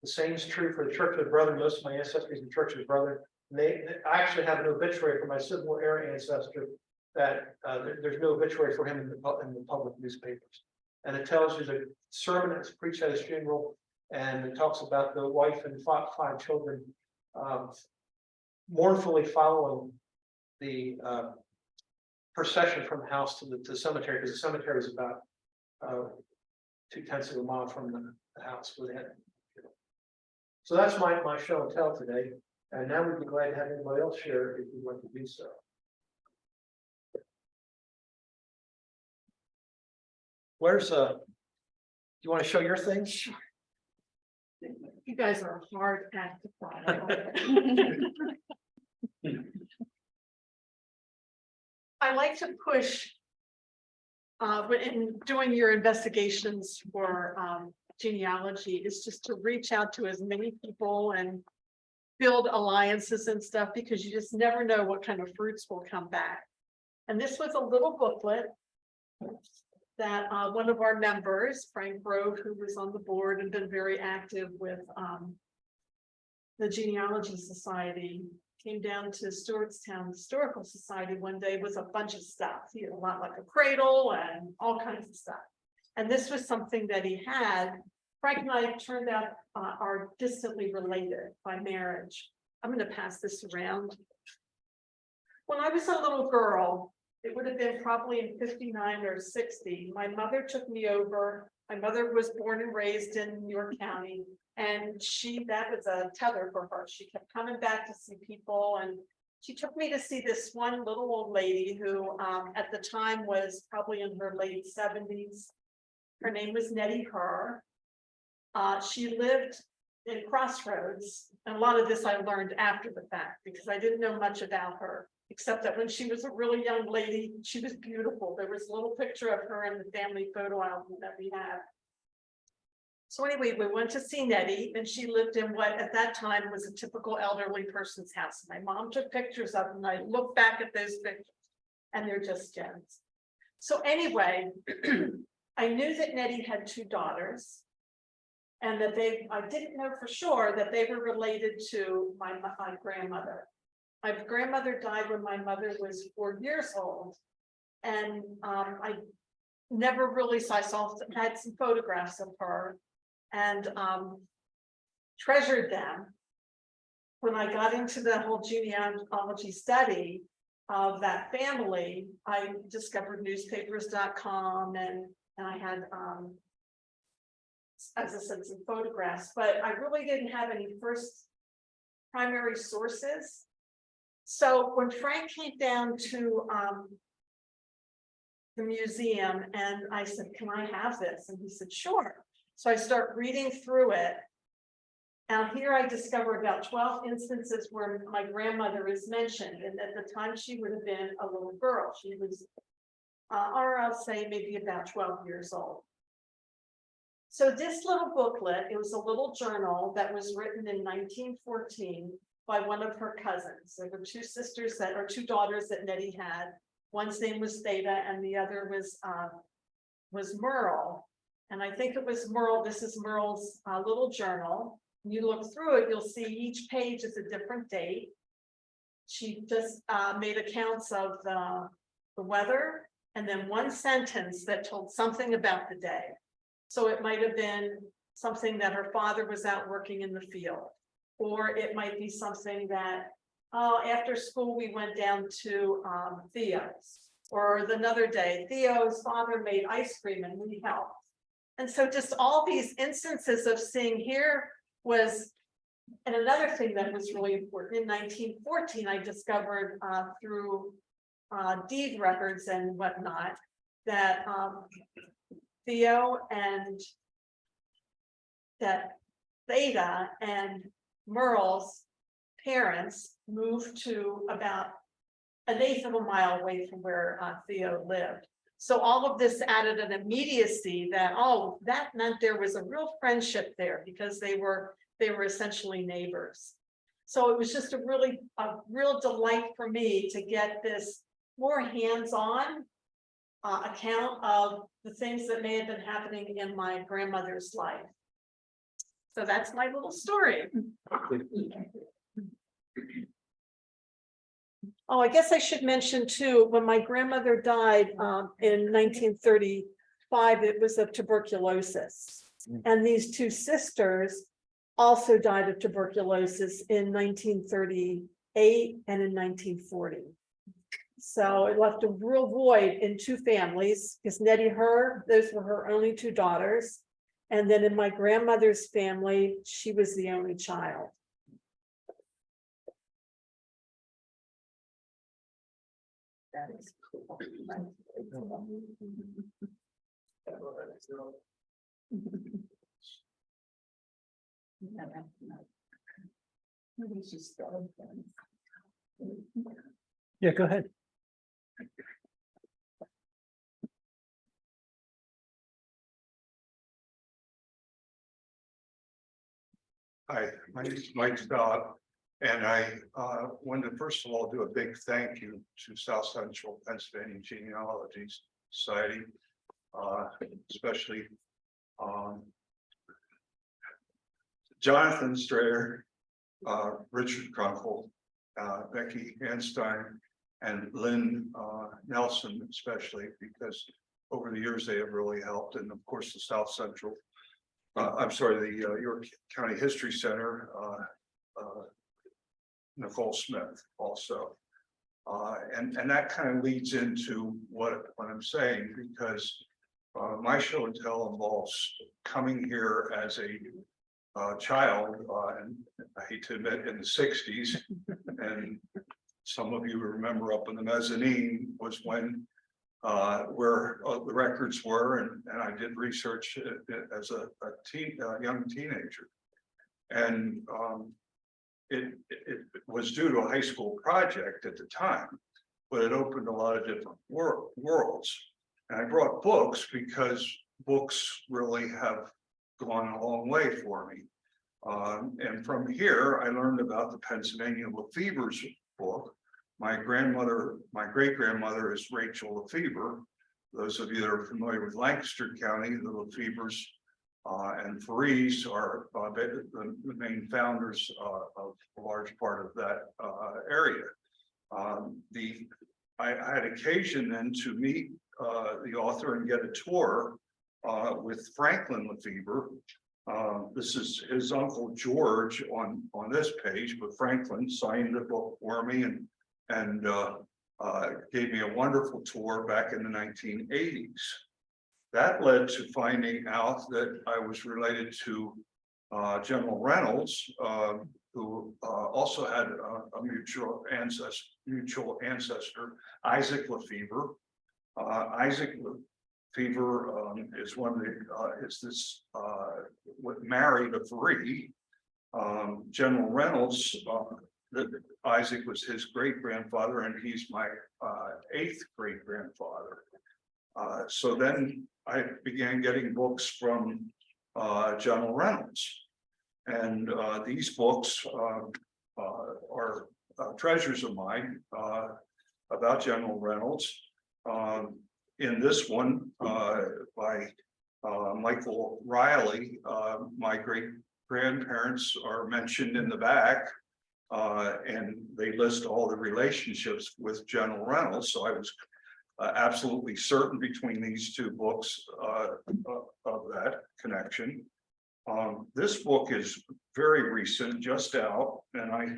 The same is true for the Church of the Brethren. Most of my ancestors in the Church of the Brethren. I actually have an obituary for my Civil War era ancestor that there's no obituary for him in the public newspapers. And it tells you the sermon that was preached at his funeral, and it talks about the wife and five children mournfully following the procession from the house to the cemetery, because the cemetery is about 2/10 of a mile from the house where they had. So that's my show and tell today, and now we'd be glad to have anybody else share if you'd like to do so. Where's do you want to show your thing? Sure. You guys are a hard act to follow. I like to push in doing your investigations for genealogy is just to reach out to as many people and build alliances and stuff, because you just never know what kind of fruits will come back. And this was a little booklet that one of our members, Frank Grove, who was on the board and been very active with the Genealogy Society, came down to Stewartstown Historical Society one day with a bunch of stuff. He had a lot like a cradle and all kinds of stuff. And this was something that he had. Frank and I turned out are distantly related by marriage. I'm going to pass this around. When I was a little girl, it would have been probably in 59 or 60. My mother took me over. My mother was born and raised in New York County, and that was a tether for her. She kept coming back to see people, and she took me to see this one little old lady who at the time was probably in her late 70s. Her name was Nettie Herr. She lived in Crossroads, and a lot of this I learned after the fact because I didn't know much about her, except that when she was a really young lady, she was beautiful. There was a little picture of her in the family photo album that we have. So anyway, we went to see Nettie, and she lived in what at that time was a typical elderly person's house. My mom took pictures of them, and I look back at those pictures, and they're just gems. So anyway, I knew that Nettie had 2 daughters, and that I didn't know for sure that they were related to my grandmother. My grandmother died when my mother was 4 years old. And I never really saw, had some photographs of her and treasured them. When I got into the whole genealogy study of that family, I discovered newspapers.com and I had, as I said, some photographs, but I really didn't have any first primary sources. So when Frank came down to the museum and I said, can I have this? And he said, sure. So I start reading through it. And here I discovered about 12 instances where my grandmother is mentioned. And at the time she would have been a little girl. She was, or I'll say maybe about 12 years old. So this little booklet, it was a little journal that was written in 1914 by one of her cousins. There were 2 sisters that, or 2 daughters that Nettie had. One's name was Theta and the other was Merle. And I think it was Merle, this is Merle's little journal. When you look through it, you'll see each page is a different date. She just made accounts of the weather and then one sentence that told something about the day. So it might have been something that her father was out working in the field, Or it might be something that, oh, after school, we went down to Theo's. Or another day, Theo's father made ice cream and we helped. And so just all these instances of seeing here was, and another thing that was really important, in 1914, I discovered through deed records and whatnot, that Theo and that Theta and Merle's parents moved to about 1/8 of a mile away from where Theo lived. So all of this added an immediacy that, oh, that meant there was a real friendship there because they were essentially neighbors. So it was just a real delight for me to get this more hands-on account of the things that may have been happening in my grandmother's life. So that's my little story. Oh, I guess I should mention too, when my grandmother died in 1935, it was of tuberculosis. And these two sisters also died of tuberculosis in 1938 and in 1940. So it left a real void in two families, because Nettie, those were her only two daughters. And then in my grandmother's family, she was the only child. That is cool. Yeah, go ahead. Hi, my name is Mike Stott, and I wanted to first of all do a big thank you to South Central Pennsylvania Genealogy Society, especially Jonathan Strayer, Richard Krunkle, Becky Hanstein, and Lynn Nelson, especially because over the years they have really helped, and of course the South Central. I'm sorry, the York County History Center, Nicole Smith also. And that kind of leads into what I'm saying, because my show and tell involves coming here as a child, and I hate to admit in the 60s, and some of you remember up in the mezzanine was when where the records were, and I did research as a young teenager, and it was due to a high school project at the time, but it opened a lot of different worlds. And I brought books because books really have gone a long way for me. And from here, I learned about the Pennsylvania Lefevre's book. My great grandmother is Rachel Lefevre. Those of you that are familiar with Lancaster County, the Lefevres and Farees are the main founders of a large part of that area. I had occasion then to meet the author and get a tour with Franklin Lefevre. This is his uncle George on this page, but Franklin signed the book for me and gave me a wonderful tour back in the 1980s. That led to finding out that I was related to General Reynolds, who also had a mutual ancestor, Isaac Lefevre. Isaac Lefevre is one of the married a Faree. General Reynolds, Isaac was his great grandfather, and he's my 8th great grandfather. So then I began getting books from General Reynolds, and these books are treasures of mine about General Reynolds. In this one by Michael Riley, my great grandparents are mentioned in the back. And they list all the relationships with General Reynolds. So I was absolutely certain between these two books of that connection. This book is very recent, just out, and I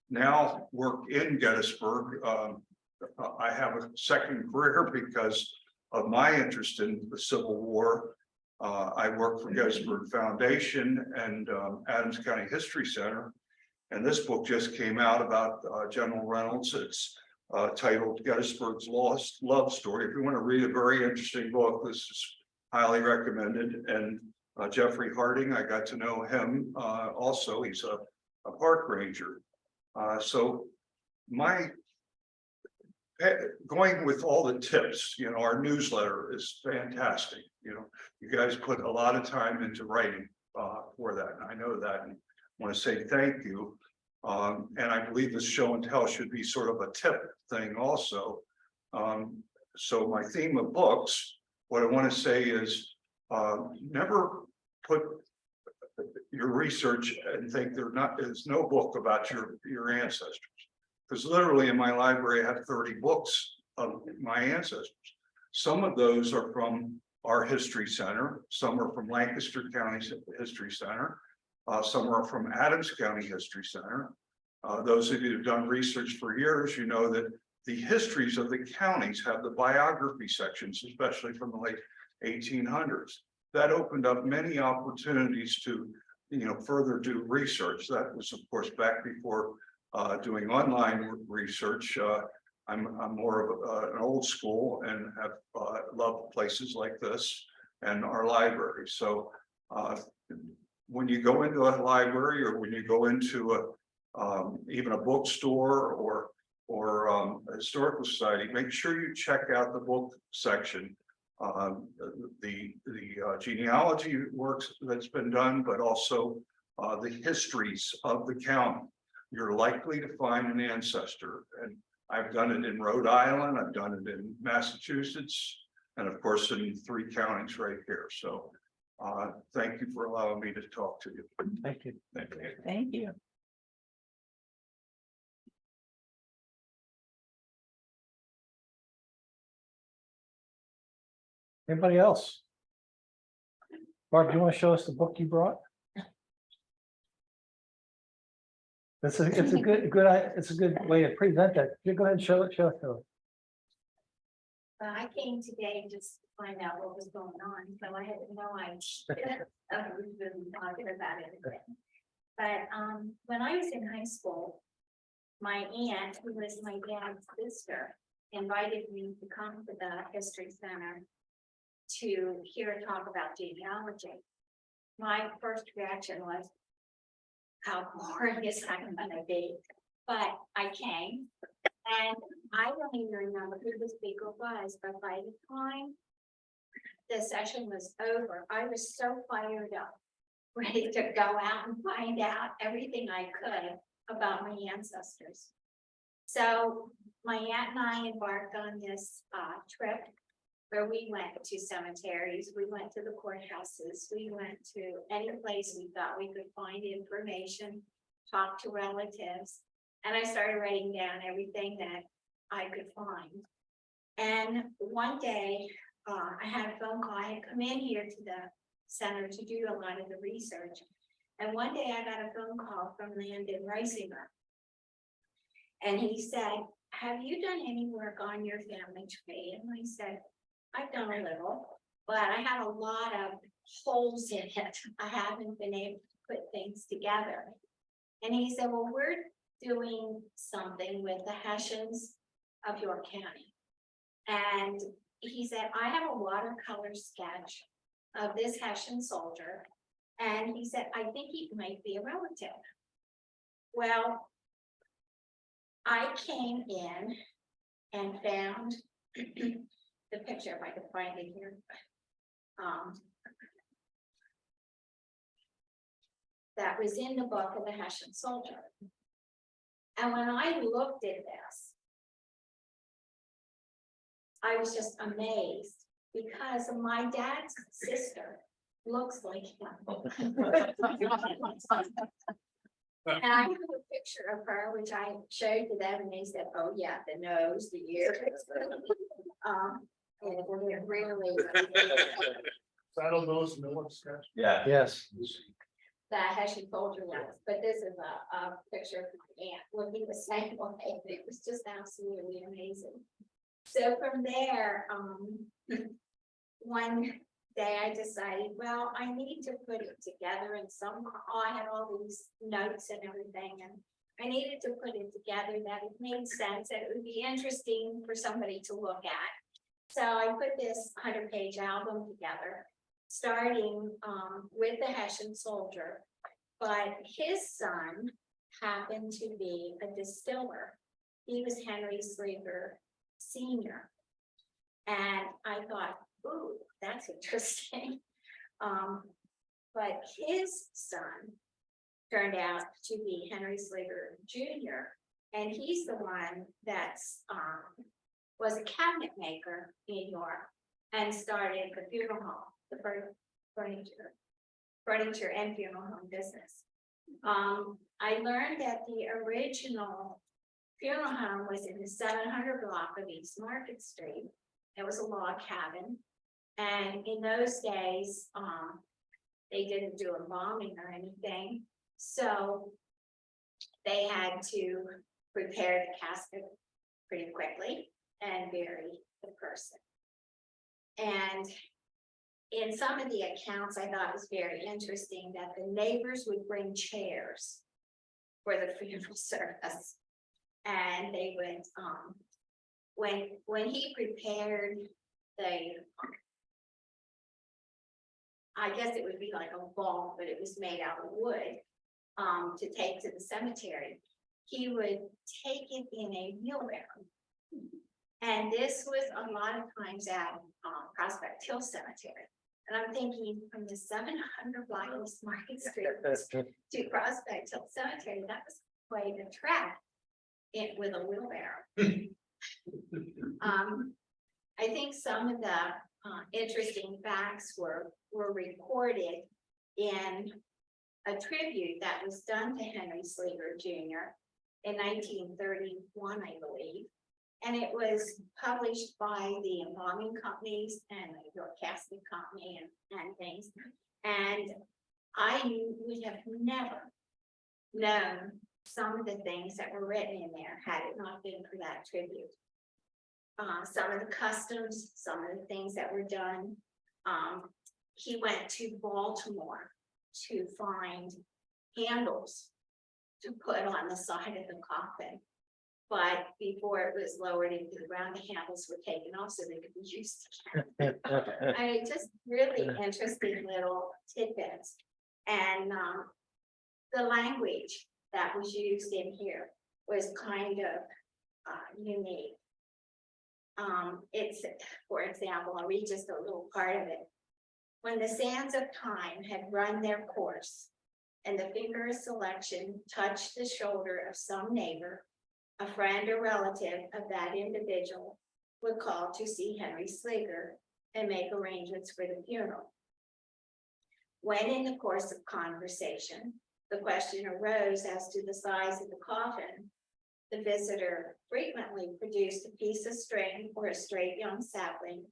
now work in Gettysburg. I have a second career because of my interest in the Civil War. I work for Gettysburg Foundation and Adams County History Center. And this book just came out about General Reynolds. It's titled Gettysburg's Lost Love Story. If you want to read a very interesting book, this is highly recommended. And Jeffrey Harding, I got to know him also. He's a park ranger. So my going with all the tips, our newsletter is fantastic. You guys put a lot of time into writing for that. And I know that, and want to say thank you. And I believe this show and tell should be sort of a tip thing also. So my theme of books, what I want to say is never put your research and think there's no book about your ancestors. Because literally in my library, I have 30 books of my ancestors. Some of those are from our history center. Some are from Lancaster County History Center. Some are from Adams County History Center. Those of you who've done research for years, you know that the histories of the counties have the biography sections, especially from the late 1800s. That opened up many opportunities to, further do research. That was, of course, back before doing online research. I'm more of an old school and have loved places like this and our library. So when you go into a library or when you go into even a bookstore or a historical society, make sure you check out the book section. The genealogy works that's been done, but also the histories of the county. You're likely to find an ancestor, and I've done it in Rhode Island, I've done it in Massachusetts, and of course in 3 counties right here. So thank you for allowing me to talk to you. Thank you. Thank you. Thank you. Anybody else? Barb, do you want to show us the book you brought? It's a good way to present that. You go ahead and show it. I came today just to find out what was going on, so I had no idea we've been talking about anything. But when I was in high school, my aunt, who was my dad's sister, invited me to come to the History Center to hear a talk about genealogy. My first reaction was, how boring is that gonna be? But I came, and I don't even remember who the speaker was, but by the time the session was over, I was so fired up, ready to go out and find out everything I could about my ancestors. So my aunt and I embarked on this trip where we went to cemeteries, we went to the courthouses, we went to any place we thought we could find information, talk to relatives. And I started writing down everything that I could find. And one day, I had a phone call. I had come in here to the center to do a lot of the research. And one day I got a phone call from Landon Reisinger. And he said, have you done any work on your family tree? And I said, I've done a little, but I have a lot of holes in it. I haven't been able to put things together. And he said, well, we're doing something with the Hessians of York County. And he said, I have a watercolor sketch of this Hessian soldier. And he said, I think he might be a relative. Well, I came in and found the picture, if I could find it here. That was in the book of the Hessian soldier. And when I looked at this, I was just amazed because my dad's sister looks like him. And I have a picture of her, which I showed to them, and they said, oh yeah, the nose, the ears. And it really. Saddle nose, no one sketch. Yeah. Yes. that Hessian soldier was, but this is a picture of my aunt looking the same way. It was just absolutely amazing. So from there, one day I decided, well, I need to put it together in some, I had all these notes and everything, and I needed to put it together that it made sense, that it would be interesting for somebody to look at. So I put this 100-page album together, starting with the Hessian soldier, but his son happened to be a distiller. He was Henry Sleeper Sr. And I thought, ooh, that's interesting. But his son turned out to be Henry Sleeper Jr. And he's the one that's was a cabinet maker in York and started the funeral home, the furniture and funeral home business. I learned that the original funeral home was in the 700 block of East Market Street. It was a log cabin. And in those days, they didn't do embalming or anything. So they had to prepare the casket pretty quickly and bury the person. And in some of the accounts, I thought it was very interesting that the neighbors would bring chairs for the funeral service. And they would, when he prepared I guess it would be like a ball, but it was made out of wood, to take to the cemetery, he would take it in a wheelbarrow. And this was a lot of times at Prospect Hill Cemetery. And I'm thinking from the 700 block of East Market Street to Prospect Hill Cemetery, that was quite a trek with a wheelbarrow. I think some of the interesting facts were recorded in a tribute that was done to Henry Sleeper Jr. in 1931, I believe. And it was published by the embalming companies and the York Casket Company and things. And I would have never known some of the things that were written in there had it not been for that tribute. Some of the customs, some of the things that were done. He went to Baltimore to find handles to put on the side of the coffin. But before it was lowered into the ground, the handles were taken off so they could be used again. I mean, just really interesting little tidbits. And the language that was used in here was kind of unique. It's, for example, I'll read just a little part of it. When the sands of time had run their course and the finger of selection touched the shoulder of some neighbor, a friend or relative of that individual would call to see Henry Sleeper and make arrangements for the funeral. When in the course of conversation, the question arose as to the size of the coffin, the visitor frequently produced a piece of string or a straight young sapling,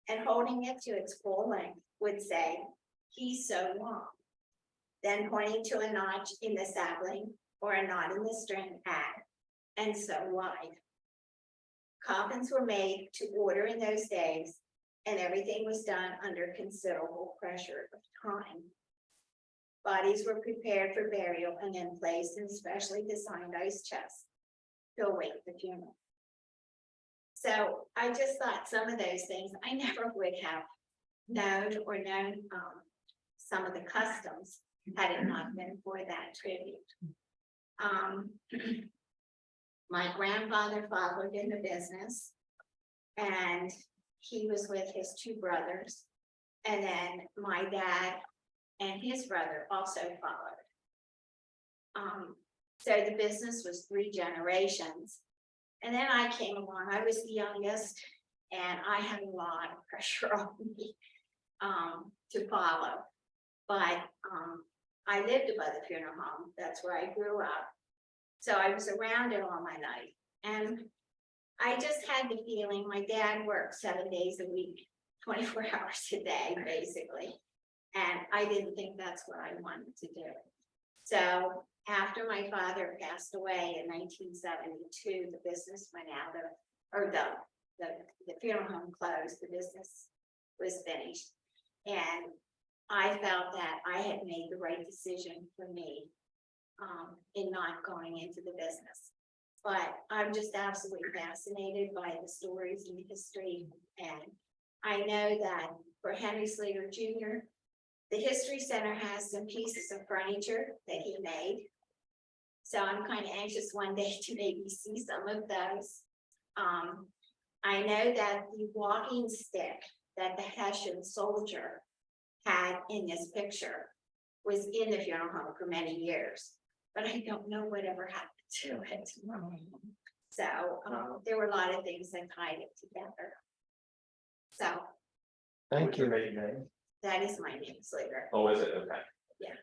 and holding it to its full length would say, "He's so long." Then pointing to a notch in the sapling or a knot in the string, add, "and so wide." Coffins were made to order in those days, and everything was done under considerable pressure of time. Bodies were prepared for burial and then placed in specially designed ice chests to await the funeral. So I just thought some of those things I never would have known some of the customs had it not been for that tribute. My grandfather followed in the business, and he was with his two brothers, and then my dad and his brother also followed. So the business was 3 generations. And then I came along, I was the youngest, and I had a lot of pressure on me to follow. But I lived above the funeral home, that's where I grew up. So I was around it all my life. And I just had the feeling my dad worked 7 days a week, 24 hours a day, basically. And I didn't think that's what I wanted to do. So after my father passed away in 1972, the business went out of, or the funeral home closed, the business was finished. And I felt that I had made the right decision for me in not going into the business. But I'm just absolutely fascinated by the stories and the history. And I know that for Henry Slater Jr., the History Center has some pieces of furniture that he made. So I'm kind of anxious one day to maybe see some of those. I know that the walking stick that the Hessian soldier had in this picture was in the funeral home for many years, but I don't know whatever happened to it. So there were a lot of things that tied it together. So Thank you. that is my name, Slater. Oh, is it? Okay. Yeah.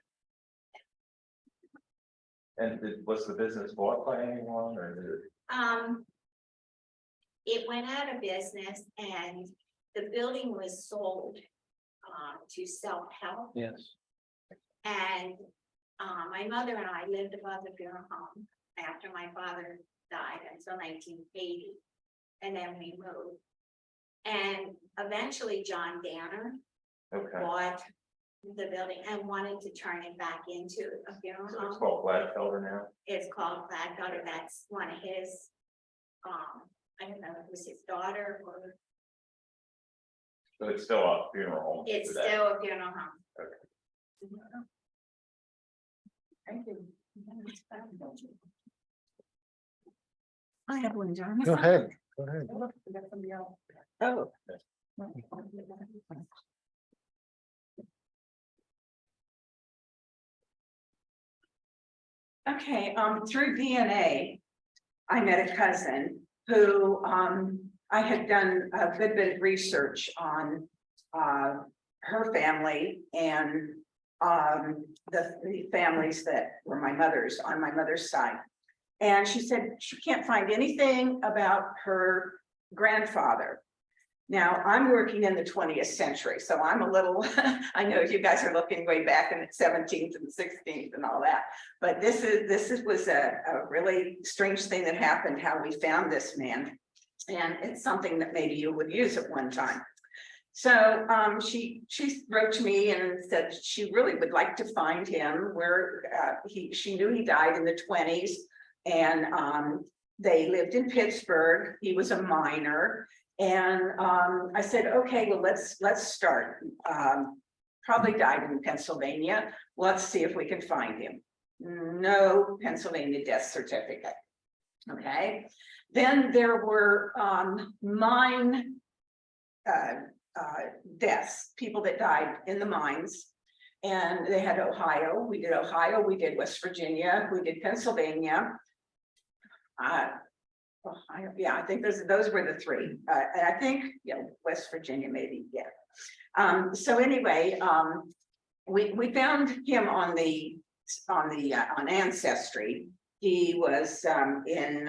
And was the business bought by anyone or? It went out of business and the building was sold to self-help. Yes. And my mother and I lived above the funeral home after my father died until 1980. And then we moved. And eventually John Danner Okay. bought the building and wanted to turn it back into a funeral So it's home. called Gladfelder now? It's called Gladfelder. That's one of his, I don't know if it was his daughter or So it's still a funeral home? it's today? still a funeral home. Okay. Thank you. I have one, John. Go ahead. Go ahead. Oh. Okay, through DNA, I met a cousin who, I had done a good bit of research on, her family and, the families that were my mother's, on my mother's side. And she said she can't find anything about her grandfather. Now, I'm working in the 20th century, so I'm a little, I know you guys are looking way back in the 17th and 16th and all that. But this was a really strange thing that happened, how we found this man. And it's something that maybe you would use at one time. So she wrote to me and said she really would like to find him where she knew he died in the 20s. And they lived in Pittsburgh. He was a miner. And I said, okay, well, let's start. Probably died in Pennsylvania. Let's see if we can find him. No Pennsylvania death certificate. Okay. Then there were mine deaths, people that died in the mines. And they had Ohio. We did Ohio. We did West Virginia. We did Pennsylvania. Ohio, yeah, I think those were the three. And I think, West Virginia, maybe, yeah. So anyway, we found him on Ancestry. He was in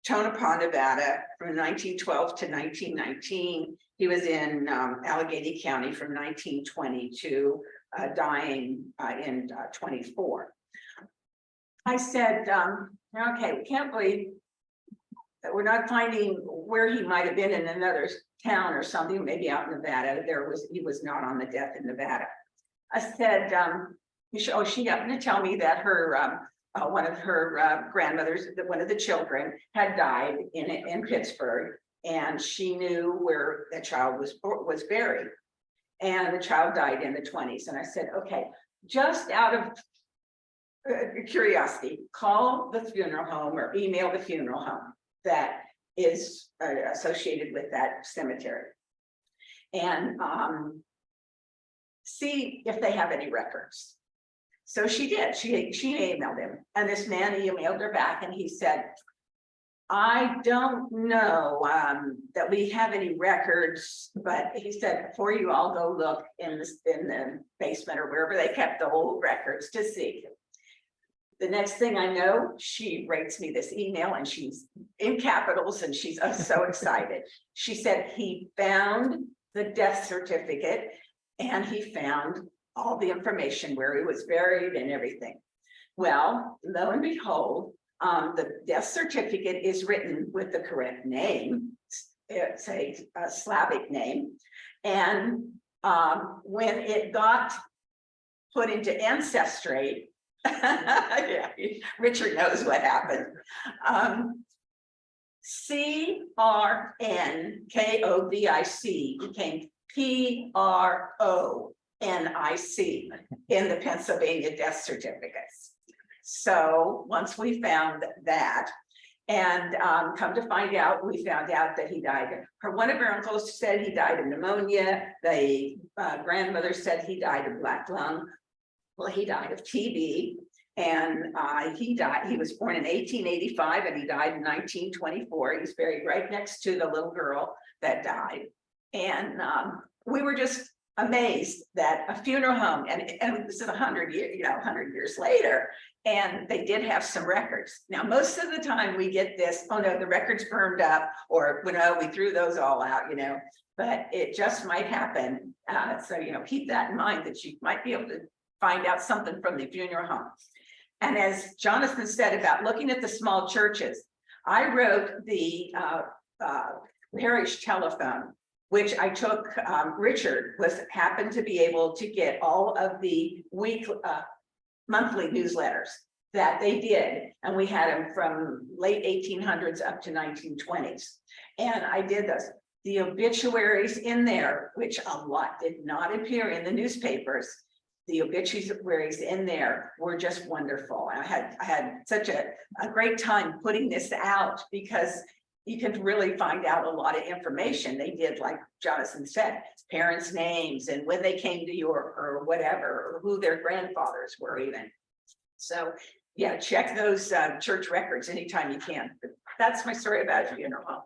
Tonopah, Nevada from 1912 to 1919. He was in Allegheny County from 1920 to dying in 24. I said, okay, we can't believe that we're not finding where he might have been in another town or something, maybe out in Nevada. He was not on the death in Nevada. I said, she happened to tell me that her one of her grandmothers, one of the children, had died in Pittsburgh, and she knew where the child was buried, and the child died in the 20s. And I said, okay, just out of curiosity, call the funeral home or email the funeral home that is associated with that cemetery, and see if they have any records. So she did. She emailed him, and this man emailed her back, and he said, I don't know that we have any records, but he said, before you all go look in the basement or wherever they kept the old records to see. The next thing I know, she writes me this email, and she's in capitals, and she's so excited. She said he found the death certificate And he found all the information where he was buried and everything. Well, lo and behold, the death certificate is written with the correct name. It's a Slavic name. And when it got put into Ancestry, yeah, Richard knows what happened. CRNKOVIC became PRONIC in the Pennsylvania death certificates. So once we found that, and come to find out, we found out that he died. One of her uncles said he died of pneumonia. The grandmother said he died of black lung. Well, he died of TB. And he died, he was born in 1885 and he died in 1924. He's buried right next to the little girl that died. And we were just amazed that a funeral home, and this is 100 years, 100 years later, and they did have some records. Now, most of the time we get this, oh no, the records burned up, or we threw those all out, but it just might happen. So, keep that in mind, that you might be able to find out something from the funeral home. And as Jonathan said about looking at the small churches, I wrote the parish telephone, which I took, Richard happened to be able to get all of the monthly newsletters that they did. And we had them from late 1800s up to 1920s. And I did those. The obituaries in there, which a lot did not appear in the newspapers. The obituaries in there were just wonderful. I had such a great time putting this out, because you can really find out a lot of information. They did, like Jonathan said, parents' names and when they came to York or whatever, or who their grandfathers were even. So yeah, check those church records anytime you can. But that's my story about a funeral home.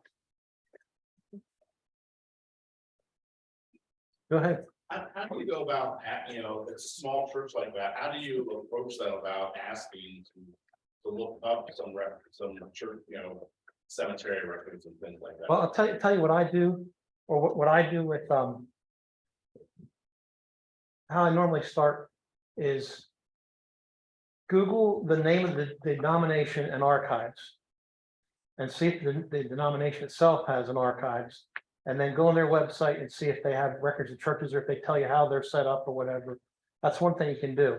Go ahead. How do you go about, it's a small church like that, how do you approach that about asking to look up some records, some church, cemetery records and things like that? Well, I'll tell you what I do, or what I do with how I normally start is Google the name of the denomination and archives, and see if the denomination itself has an archives, and then go on their website and see if they have records of churches, or if they tell you how they're set up or whatever. That's one thing you can do.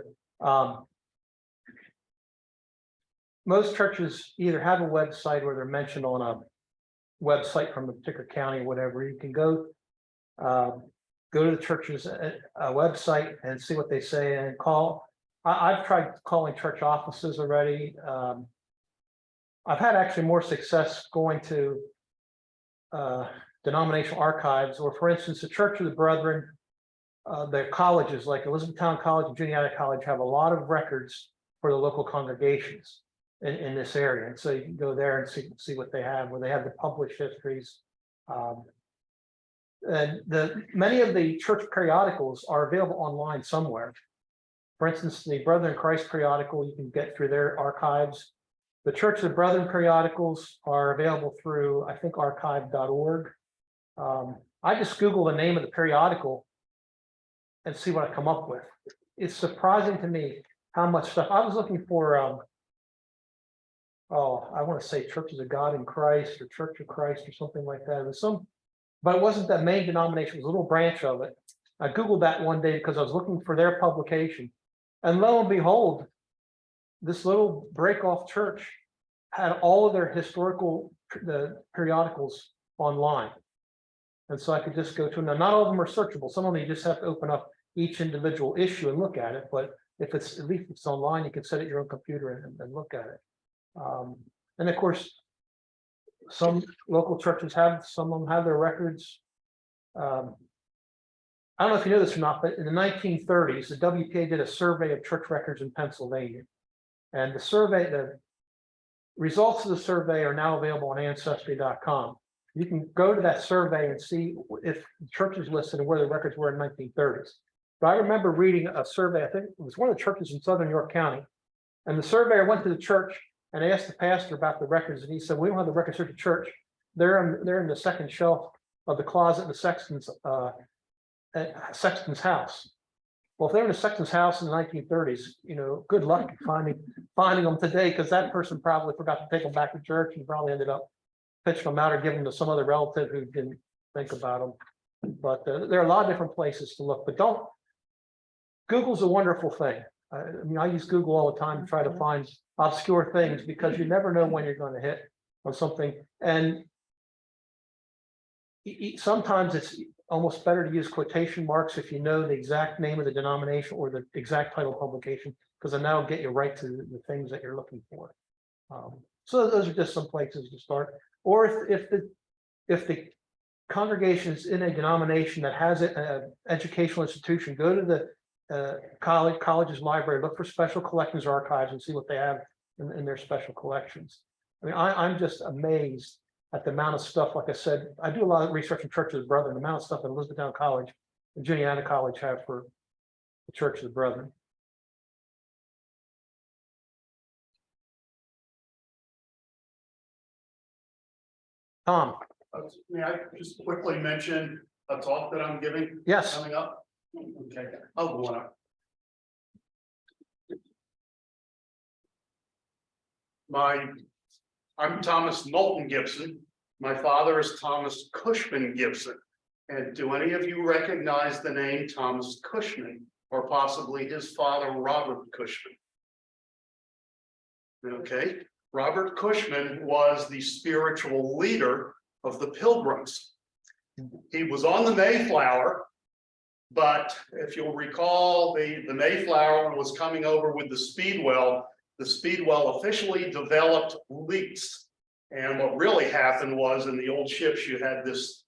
Most churches either have a website or they're mentioned on a website from a particular county or whatever. You can go to the church's website and see what they say and call. I've tried calling church offices already. I've had actually more success going to denominational archives, or for instance, the Church of the Brethren, the colleges like Elizabethtown College and Genealogy College have a lot of records for the local congregations in this area. And so you can go there and see what they have, where they have the published histories. And many of the church periodicals are available online somewhere. For instance, the Brethren in Christ periodical, you can get through their archives. The Church of the Brethren periodicals are available through, I think, archive.org. I just Google the name of the periodical and see what I come up with. It's surprising to me how much stuff. I was looking for, I want to say Churches of God in Christ or Church of Christ or something like that. It was but it wasn't that main denomination, it was a little branch of it. I Googled that one day because I was looking for their publication. And lo and behold, this little break-off church had all of their historical periodicals online. And so I could just go to them. Now, not all of them are searchable. Some of them you just have to open up each individual issue and look at it. But if it's, at least if it's online, you can set it your own computer and look at it. And of course, some local churches have, some of them have their records. I don't know if you know this or not, but in the 1930s, the WPA did a survey of church records in Pennsylvania. And the results of the survey are now available on ancestry.com. You can go to that survey and see if the churches listed and where the records were in the 1930s. But I remember reading a survey, I think it was one of the churches in Southern York County. And the surveyor went to the church and asked the pastor about the records. And he said, we don't have the records at the church. They're in the second shelf of the closet in the sexton's sexton's house. Well, if they were in a sexton's house in the 1930s, good luck finding them today, because that person probably forgot to take them back to church and probably ended up pitching them out or giving them to some other relative who didn't think about them. But there are a lot of different places to look, but Google's a wonderful thing. I use Google all the time to try to find obscure things, because you never know when you're going to hit on something. And sometimes it's almost better to use quotation marks if you know the exact name of the denomination or the exact title of publication, because then that'll get you right to the things that you're looking for. So those are just some places to start. Or if the congregation is in a denomination that has an educational institution, go to the college's library, look for special collections archives and see what they have in their special collections. I mean, I'm just amazed at the amount of stuff. Like I said, I do a lot of research in Church of the Brethren, the amount of stuff that Elizabethtown College and Juniata College have for the Church of the Brethren. Tom. May I just quickly mention a talk that I'm giving? Yes. Coming up? Okay, I'll go on. I'm Thomas Knowlton Gibson. My father is Thomas Cushman Gibson. And do any of you recognize the name Thomas Cushman, or possibly his father, Robert Cushman? Okay, Robert Cushman was the spiritual leader of the Pilgrims. He was on the Mayflower, but if you'll recall, the Mayflower was coming over with the Speedwell. The Speedwell officially developed leaks. And what really happened was, in the old ships, you had this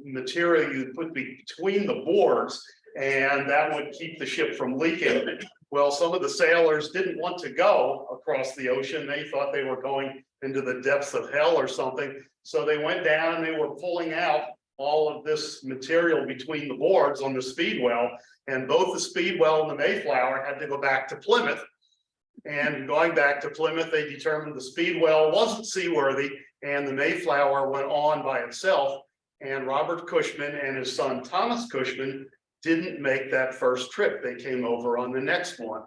material you put between the boards, and that would keep the ship from leaking. Well, some of the sailors didn't want to go across the ocean. They thought they were going into the depths of hell or something. So they went down and they were pulling out all of this material between the boards on the Speedwell. And both the Speedwell and the Mayflower had to go back to Plymouth. And going back to Plymouth, they determined the Speedwell wasn't seaworthy, and the Mayflower went on by itself. And Robert Cushman and his son Thomas Cushman didn't make that first trip. They came over on the next one.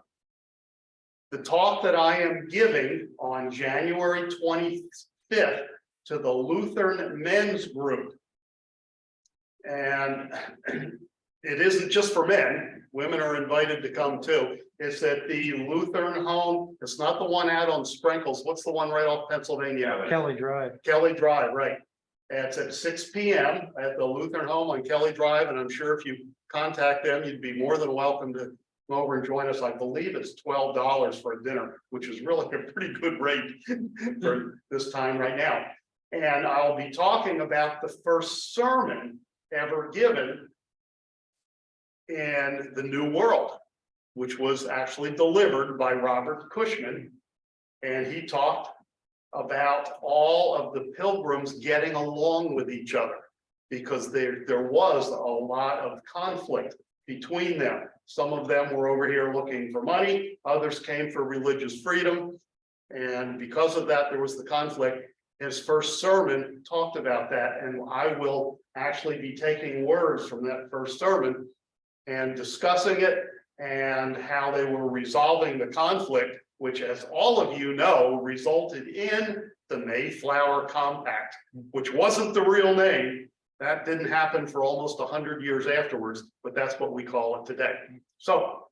The talk that I am giving on January 25th to the Lutheran men's group, and it isn't just for men, women are invited to come too. It's at the Lutheran home. It's not the one out on Sprinkles. What's the one right off Pennsylvania? Kelly Drive. Kelly Drive, right. It's at 6 p.m. at the Lutheran home on Kelly Drive. And I'm sure if you contact them, you'd be more than welcome to come over and join us. I believe it's $12 for a dinner, which is really a pretty good rate for this time right now. And I'll be talking about the first sermon ever given in the New World, which was actually delivered by Robert Cushman. And he talked about all of the pilgrims getting along with each other, because there was a lot of conflict between them. Some of them were over here looking for money, others came for religious freedom. And because of that, there was the conflict. His first sermon talked about that, and I will actually be taking words from that first sermon and discussing it and how they were resolving the conflict, which, as all of you know, resulted in the Mayflower Compact, which wasn't the real name. That didn't happen for almost 100 years afterwards, but that's what we call it today. So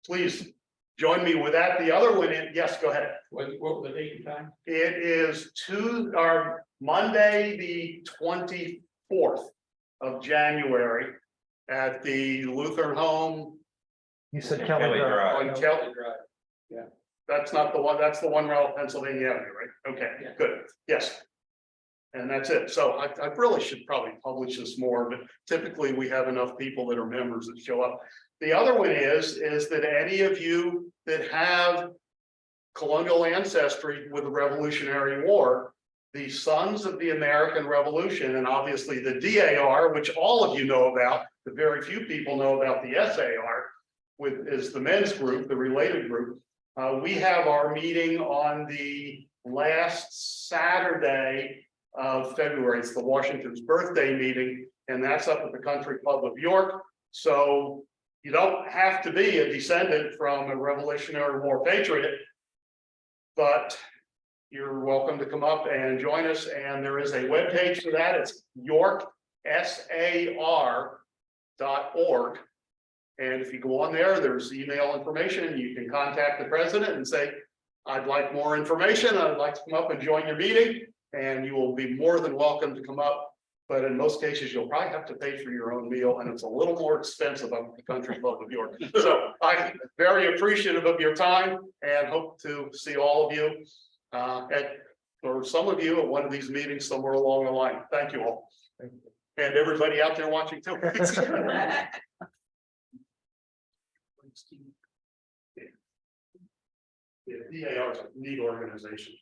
please join me with that. The other one, yes, go ahead. What was the date and time? It is Monday, the 24th of January at the Lutheran home. You said Kelly Drive. On Kelly Drive. Yeah. That's not the one, that's the one around Pennsylvania Avenue, right? Okay, Yeah. good, yes. And that's it. So I really should probably publish this more, but typically we have enough people that are members that show up. The other one is that any of you that have colonial ancestry with the Revolutionary War, the Sons of the American Revolution, and obviously the DAR, which all of you know about, the very few people know about the SAR, is the men's group, the related group. We have our meeting on the last Saturday of February. It's the Washington's birthday meeting. And that's up at the Country Club of York. So you don't have to be a descendant from a Revolutionary War patriot. But you're welcome to come up and join us. And there is a webpage for that. It's yorksar.org. And if you go on there, there's email information. You can contact the president and say, I'd like more information. I'd like to come up and join your meeting. And you will be more than welcome to come up. But in most cases, you'll probably have to pay for your own meal, and it's a little more expensive up at the Country Club of York. So I'm very appreciative of your time and hope to see all of you or some of you at one of these meetings somewhere along the line. Thank you all. And everybody out there watching too. Yeah, DAR is a neat organization.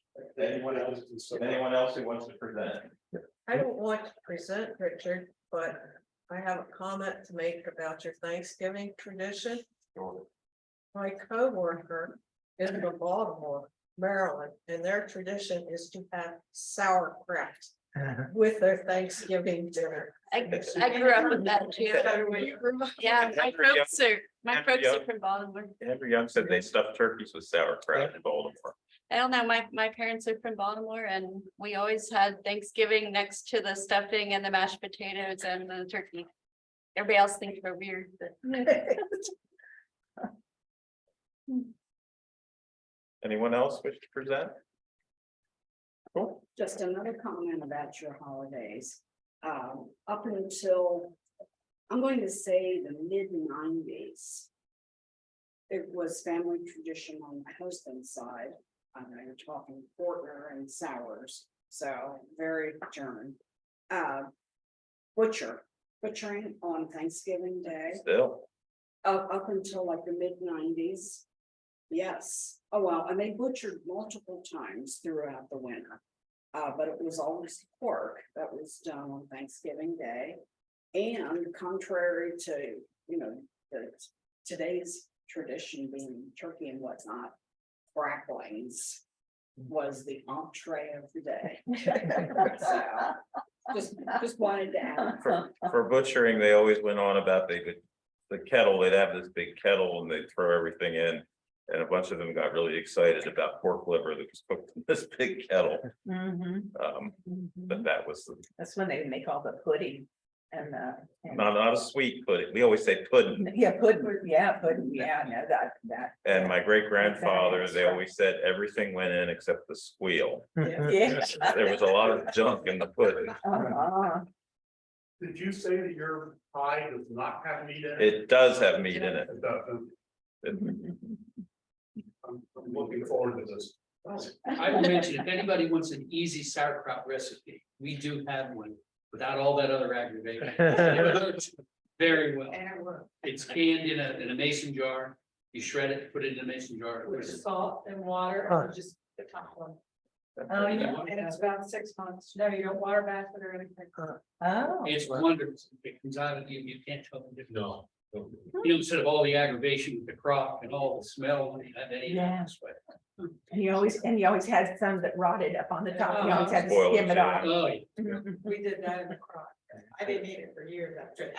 Anyone else who wants to present? I don't want to present, Richard, but I have a comment to make about your Thanksgiving tradition. My coworker is from Baltimore, Maryland, and their tradition is to have sauerkraut with their Thanksgiving dinner. I grew up with that too. Yeah, my folks are from Baltimore. Henry Young said they stuffed turkeys with sauerkraut in Baltimore. I don't know, my parents are from Baltimore and we always had Thanksgiving next to the stuffing and the mashed potatoes and the turkey. Everybody else thinks we're weird, but. Anyone else wish to present? Cool. Just another comment about your holidays. Up until, I'm going to say the mid-90s. It was family tradition on my husband's side. I know you're talking Portner and Sours, so very German. Butchering on Thanksgiving Day. Still. Up until like the mid-90s. Yes, oh well, and they butchered multiple times throughout the winter. But it was always pork that was done on Thanksgiving Day. And contrary to, today's tradition being turkey and whatnot, cracklings was the entree of the day. So, just wanted to add. For butchering, they always went on about the kettle. They'd have this big kettle and they'd throw everything in. And a bunch of them got really excited about pork liver that was cooked in this big kettle. But That's when they make all the pudding and not a sweet pudding. We always say pudding. pudding, no, that. And my great grandfather, they always said everything went in except the squeal. Yeah. There was a lot of junk in the pudding. Did you say that your pie does not have meat in it? It does have meat in it. It doesn't. I'm looking forward to this. I will mention, if anybody wants an easy sauerkraut recipe, we do have one without all that other aggravation. It works very well. It's canned in a mason jar. You shred it, put it in a mason jar. With salt and water, or just the top one. Oh, yeah. And it's about 6 months. No, you don't water bath it or anything. Oh. It's wonderful. It comes out of you can't tell the difference. No. Instead of all the aggravation with the crock and all the smell. And Yeah. And you always had some that rotted up on the top. You always had to skim it off. Oh, yeah. We did that in the crock. I didn't eat it for years after.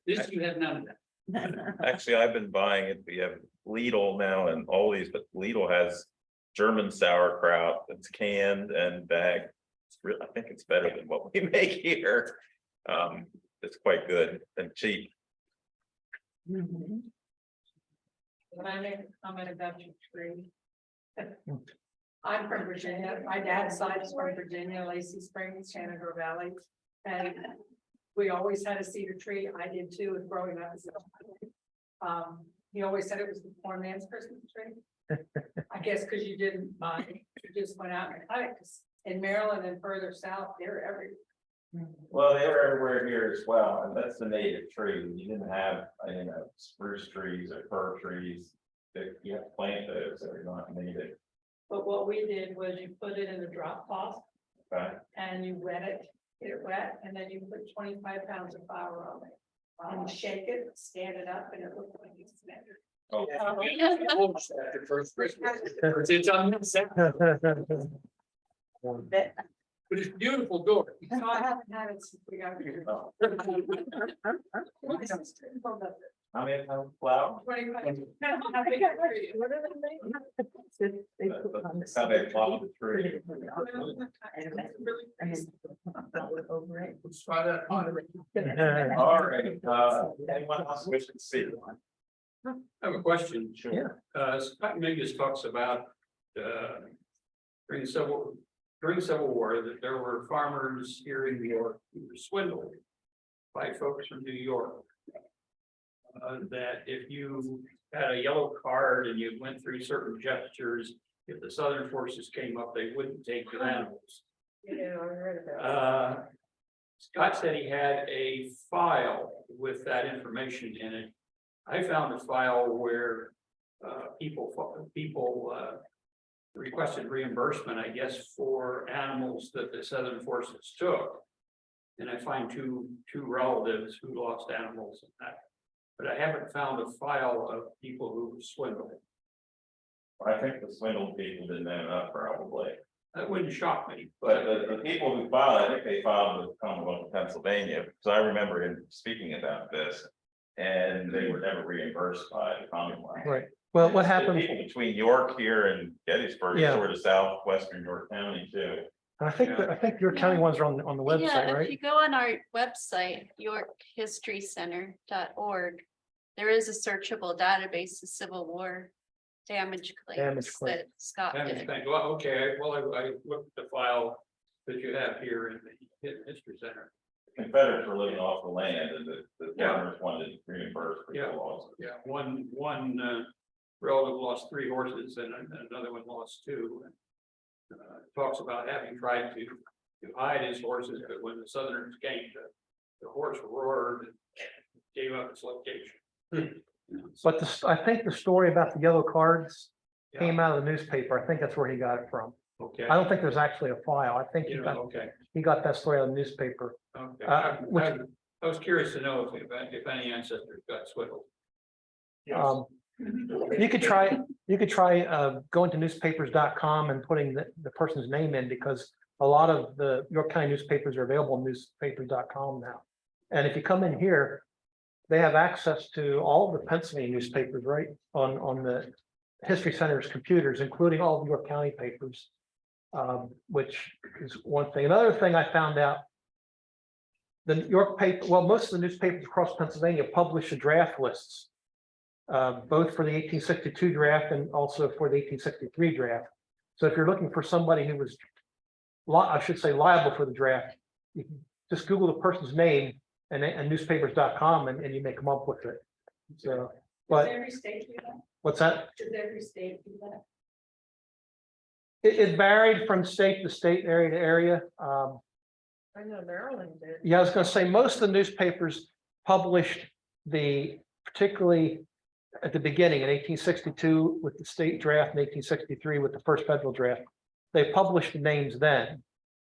This you have none of that. Actually, I've been buying it. We have Lidl now and all these, but Lidl has German sauerkraut that's canned and bagged. I think it's better than what we make here. It's quite good and cheap. When I make a comment about your tree. I'm from Virginia. My dad's side is from Virginia, Lacey Springs, Shenandoah Valley. And we always had a cedar tree. I did too, with growing up. He always said it was the poor man's Christmas tree. I guess because you didn't mind, you just went out and cut it. 'Cause in Maryland and further south, they're everywhere. Well, they were everywhere here as well, and that's the native tree. You didn't have, spruce trees or fir trees. You have to plant those that are not native. But what we did was you put it in a drop cloth Okay. and you wet it, get it wet, and then you put 25 pounds of flour on it. And you shake it, stand it up, and it looks like it's measured. Oh. After first Christmas. It's on the set. But it's beautiful door. So I haven't had it since we got here. I mean, flower. How they plow the tree. Let's try that on. All right, anyone else wish to see? I have a question. Sure. Scott Mingus talks about, during the Civil War, that there were farmers here in New York who were swindled by folks from New York. That if you had a yellow card and you went through certain gestures, if the Southern forces came up, they wouldn't take your animals. Yeah, I heard about Scott said he had a file with that information in it. I found a file where people requested reimbursement, I guess, for animals that the Southern forces took. And I find two relatives who lost animals in that. But I haven't found a file of people who were swindled. I think the swindle people didn't have enough probably, That wouldn't shock me. but the people who filed, I think they filed with Commonwealth of Pennsylvania, because I remember him speaking about this. And they were never reimbursed by the Commonwealth. Right. Well, what The happened, people between York here and Gettysburg, Yeah. sort of southwestern York County too. I think your county ones are on the website, Yeah, if right? you go on our website, yorkhistorycenter.org, there is a searchable database of Civil War damage claims claim. that Scott did. Well, okay, well, I looked at the file that you have here in the History Center. Confederates were living off the land and the Yeah. farmers wanted to reimburse for Yeah. the losses. Yeah, one relative lost 3 horses and another one lost 2. Talks about having tried to hide his horses, but when the Southerners came, the horse roared and gave up its location. But I think the story about the yellow cards Yeah. came out of the newspaper. I think that's where he got it from. Okay. I don't think there's actually a file. I think You know, okay. he got that story out of the newspaper. Okay. Which- I was curious to know if any ancestors got swindled. You could try going to newspapers.com and putting the person's name in, because a lot of the York County newspapers are available on newspapers.com now. And if you come in here, they have access to all of the Pennsylvania newspapers, right, on the History Center's computers, including all of York County papers. Which is one thing. Another thing I found out, the New York paper, well, most of the newspapers across Pennsylvania publish the draft lists. Both for the 1862 draft and also for the 1863 draft. So if you're looking for somebody who was, I should say, liable for the draft, you can just Google the person's name and newspapers.com and you may come up with it. So, Does but every state do that? what's that? Does every state do that? It varied from state to state, area to area. I know Maryland did. Yeah, I was gonna say, most of the newspapers published particularly at the beginning in 1862 with the state draft, and 1863 with the first federal draft. They published the names then.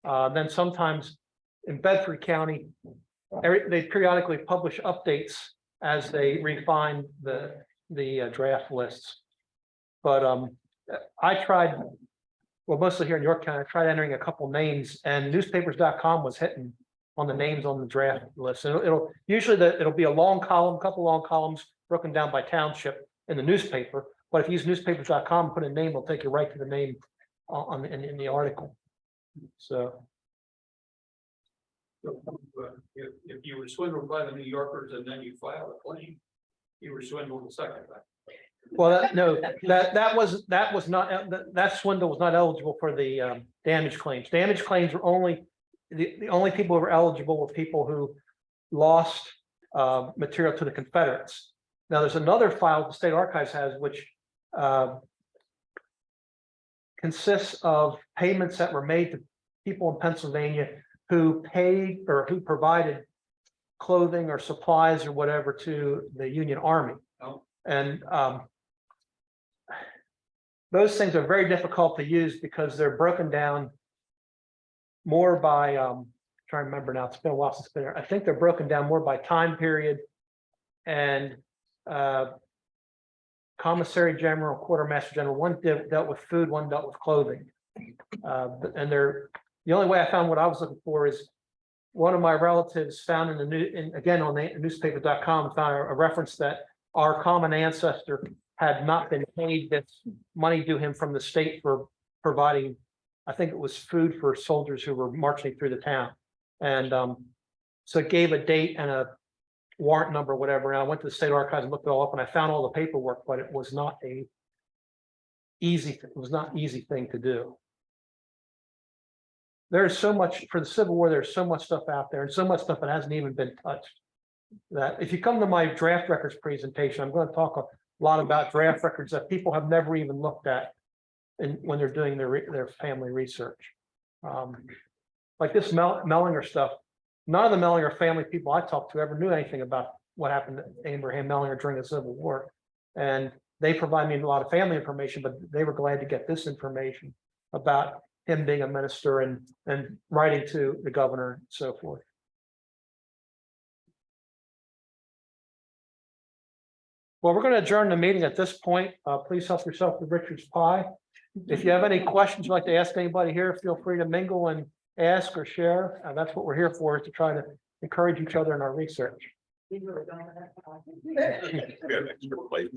Then sometimes in Bedford County, they periodically publish updates as they refine the draft lists. But I tried, well, mostly here in York County, I tried entering a couple names, and newspapers.com was hitting on the names on the draft list. And it'll usually it'll be a long column, couple long columns broken down by township in the newspaper. But if you use newspapers.com, put a name, it'll take you right to the name in the article. So If you were swindled by the New Yorkers and then you filed a claim, you were swindled the second time. well, that was not, that swindle was not eligible for the damage claims. Damage claims were only, the only people who were eligible were people who lost material to the Confederates. Now, there's another file the state archives has, which consists of payments that were made to people in Pennsylvania who paid or who provided clothing or supplies or whatever to the Union Army. Oh. And those things are very difficult to use because they're broken down more by, trying to remember now, it's been a while since it's been there. I think they're broken down more by time period and commissary general, quartermaster general. One dealt with food, one dealt with clothing. And they're The only way I found what I was looking for is one of my relatives found in the new, again, on the newspaper.com, found a reference that our common ancestor had not been paid this money due him from the state for providing, I think it was food for soldiers who were marching through the town. And so it gave a date and a warrant number, whatever. And I went to the state archives and looked it all up and I found all the paperwork, but it was not a easy thing to do. There's so much for the Civil War, there's so much stuff out there and so much stuff that hasn't even been touched. That if you come to my draft records presentation, I'm going to talk a lot about draft records that people have never even looked at. And when they're doing their family research. Like this Mellinger stuff, none of the Mellinger family people I talked to ever knew anything about what happened to Abraham Mellinger during the Civil War. And they provide me a lot of family information, but they were glad to get this information about him being a minister and writing to the governor and so forth. Well, we're going to adjourn the meeting at this point. Please help yourself to Richard's pie. If you have any questions you'd like to ask anybody here, feel free to mingle and ask or share. That's what we're here for, is to try to encourage each other in our research. We have extra plate.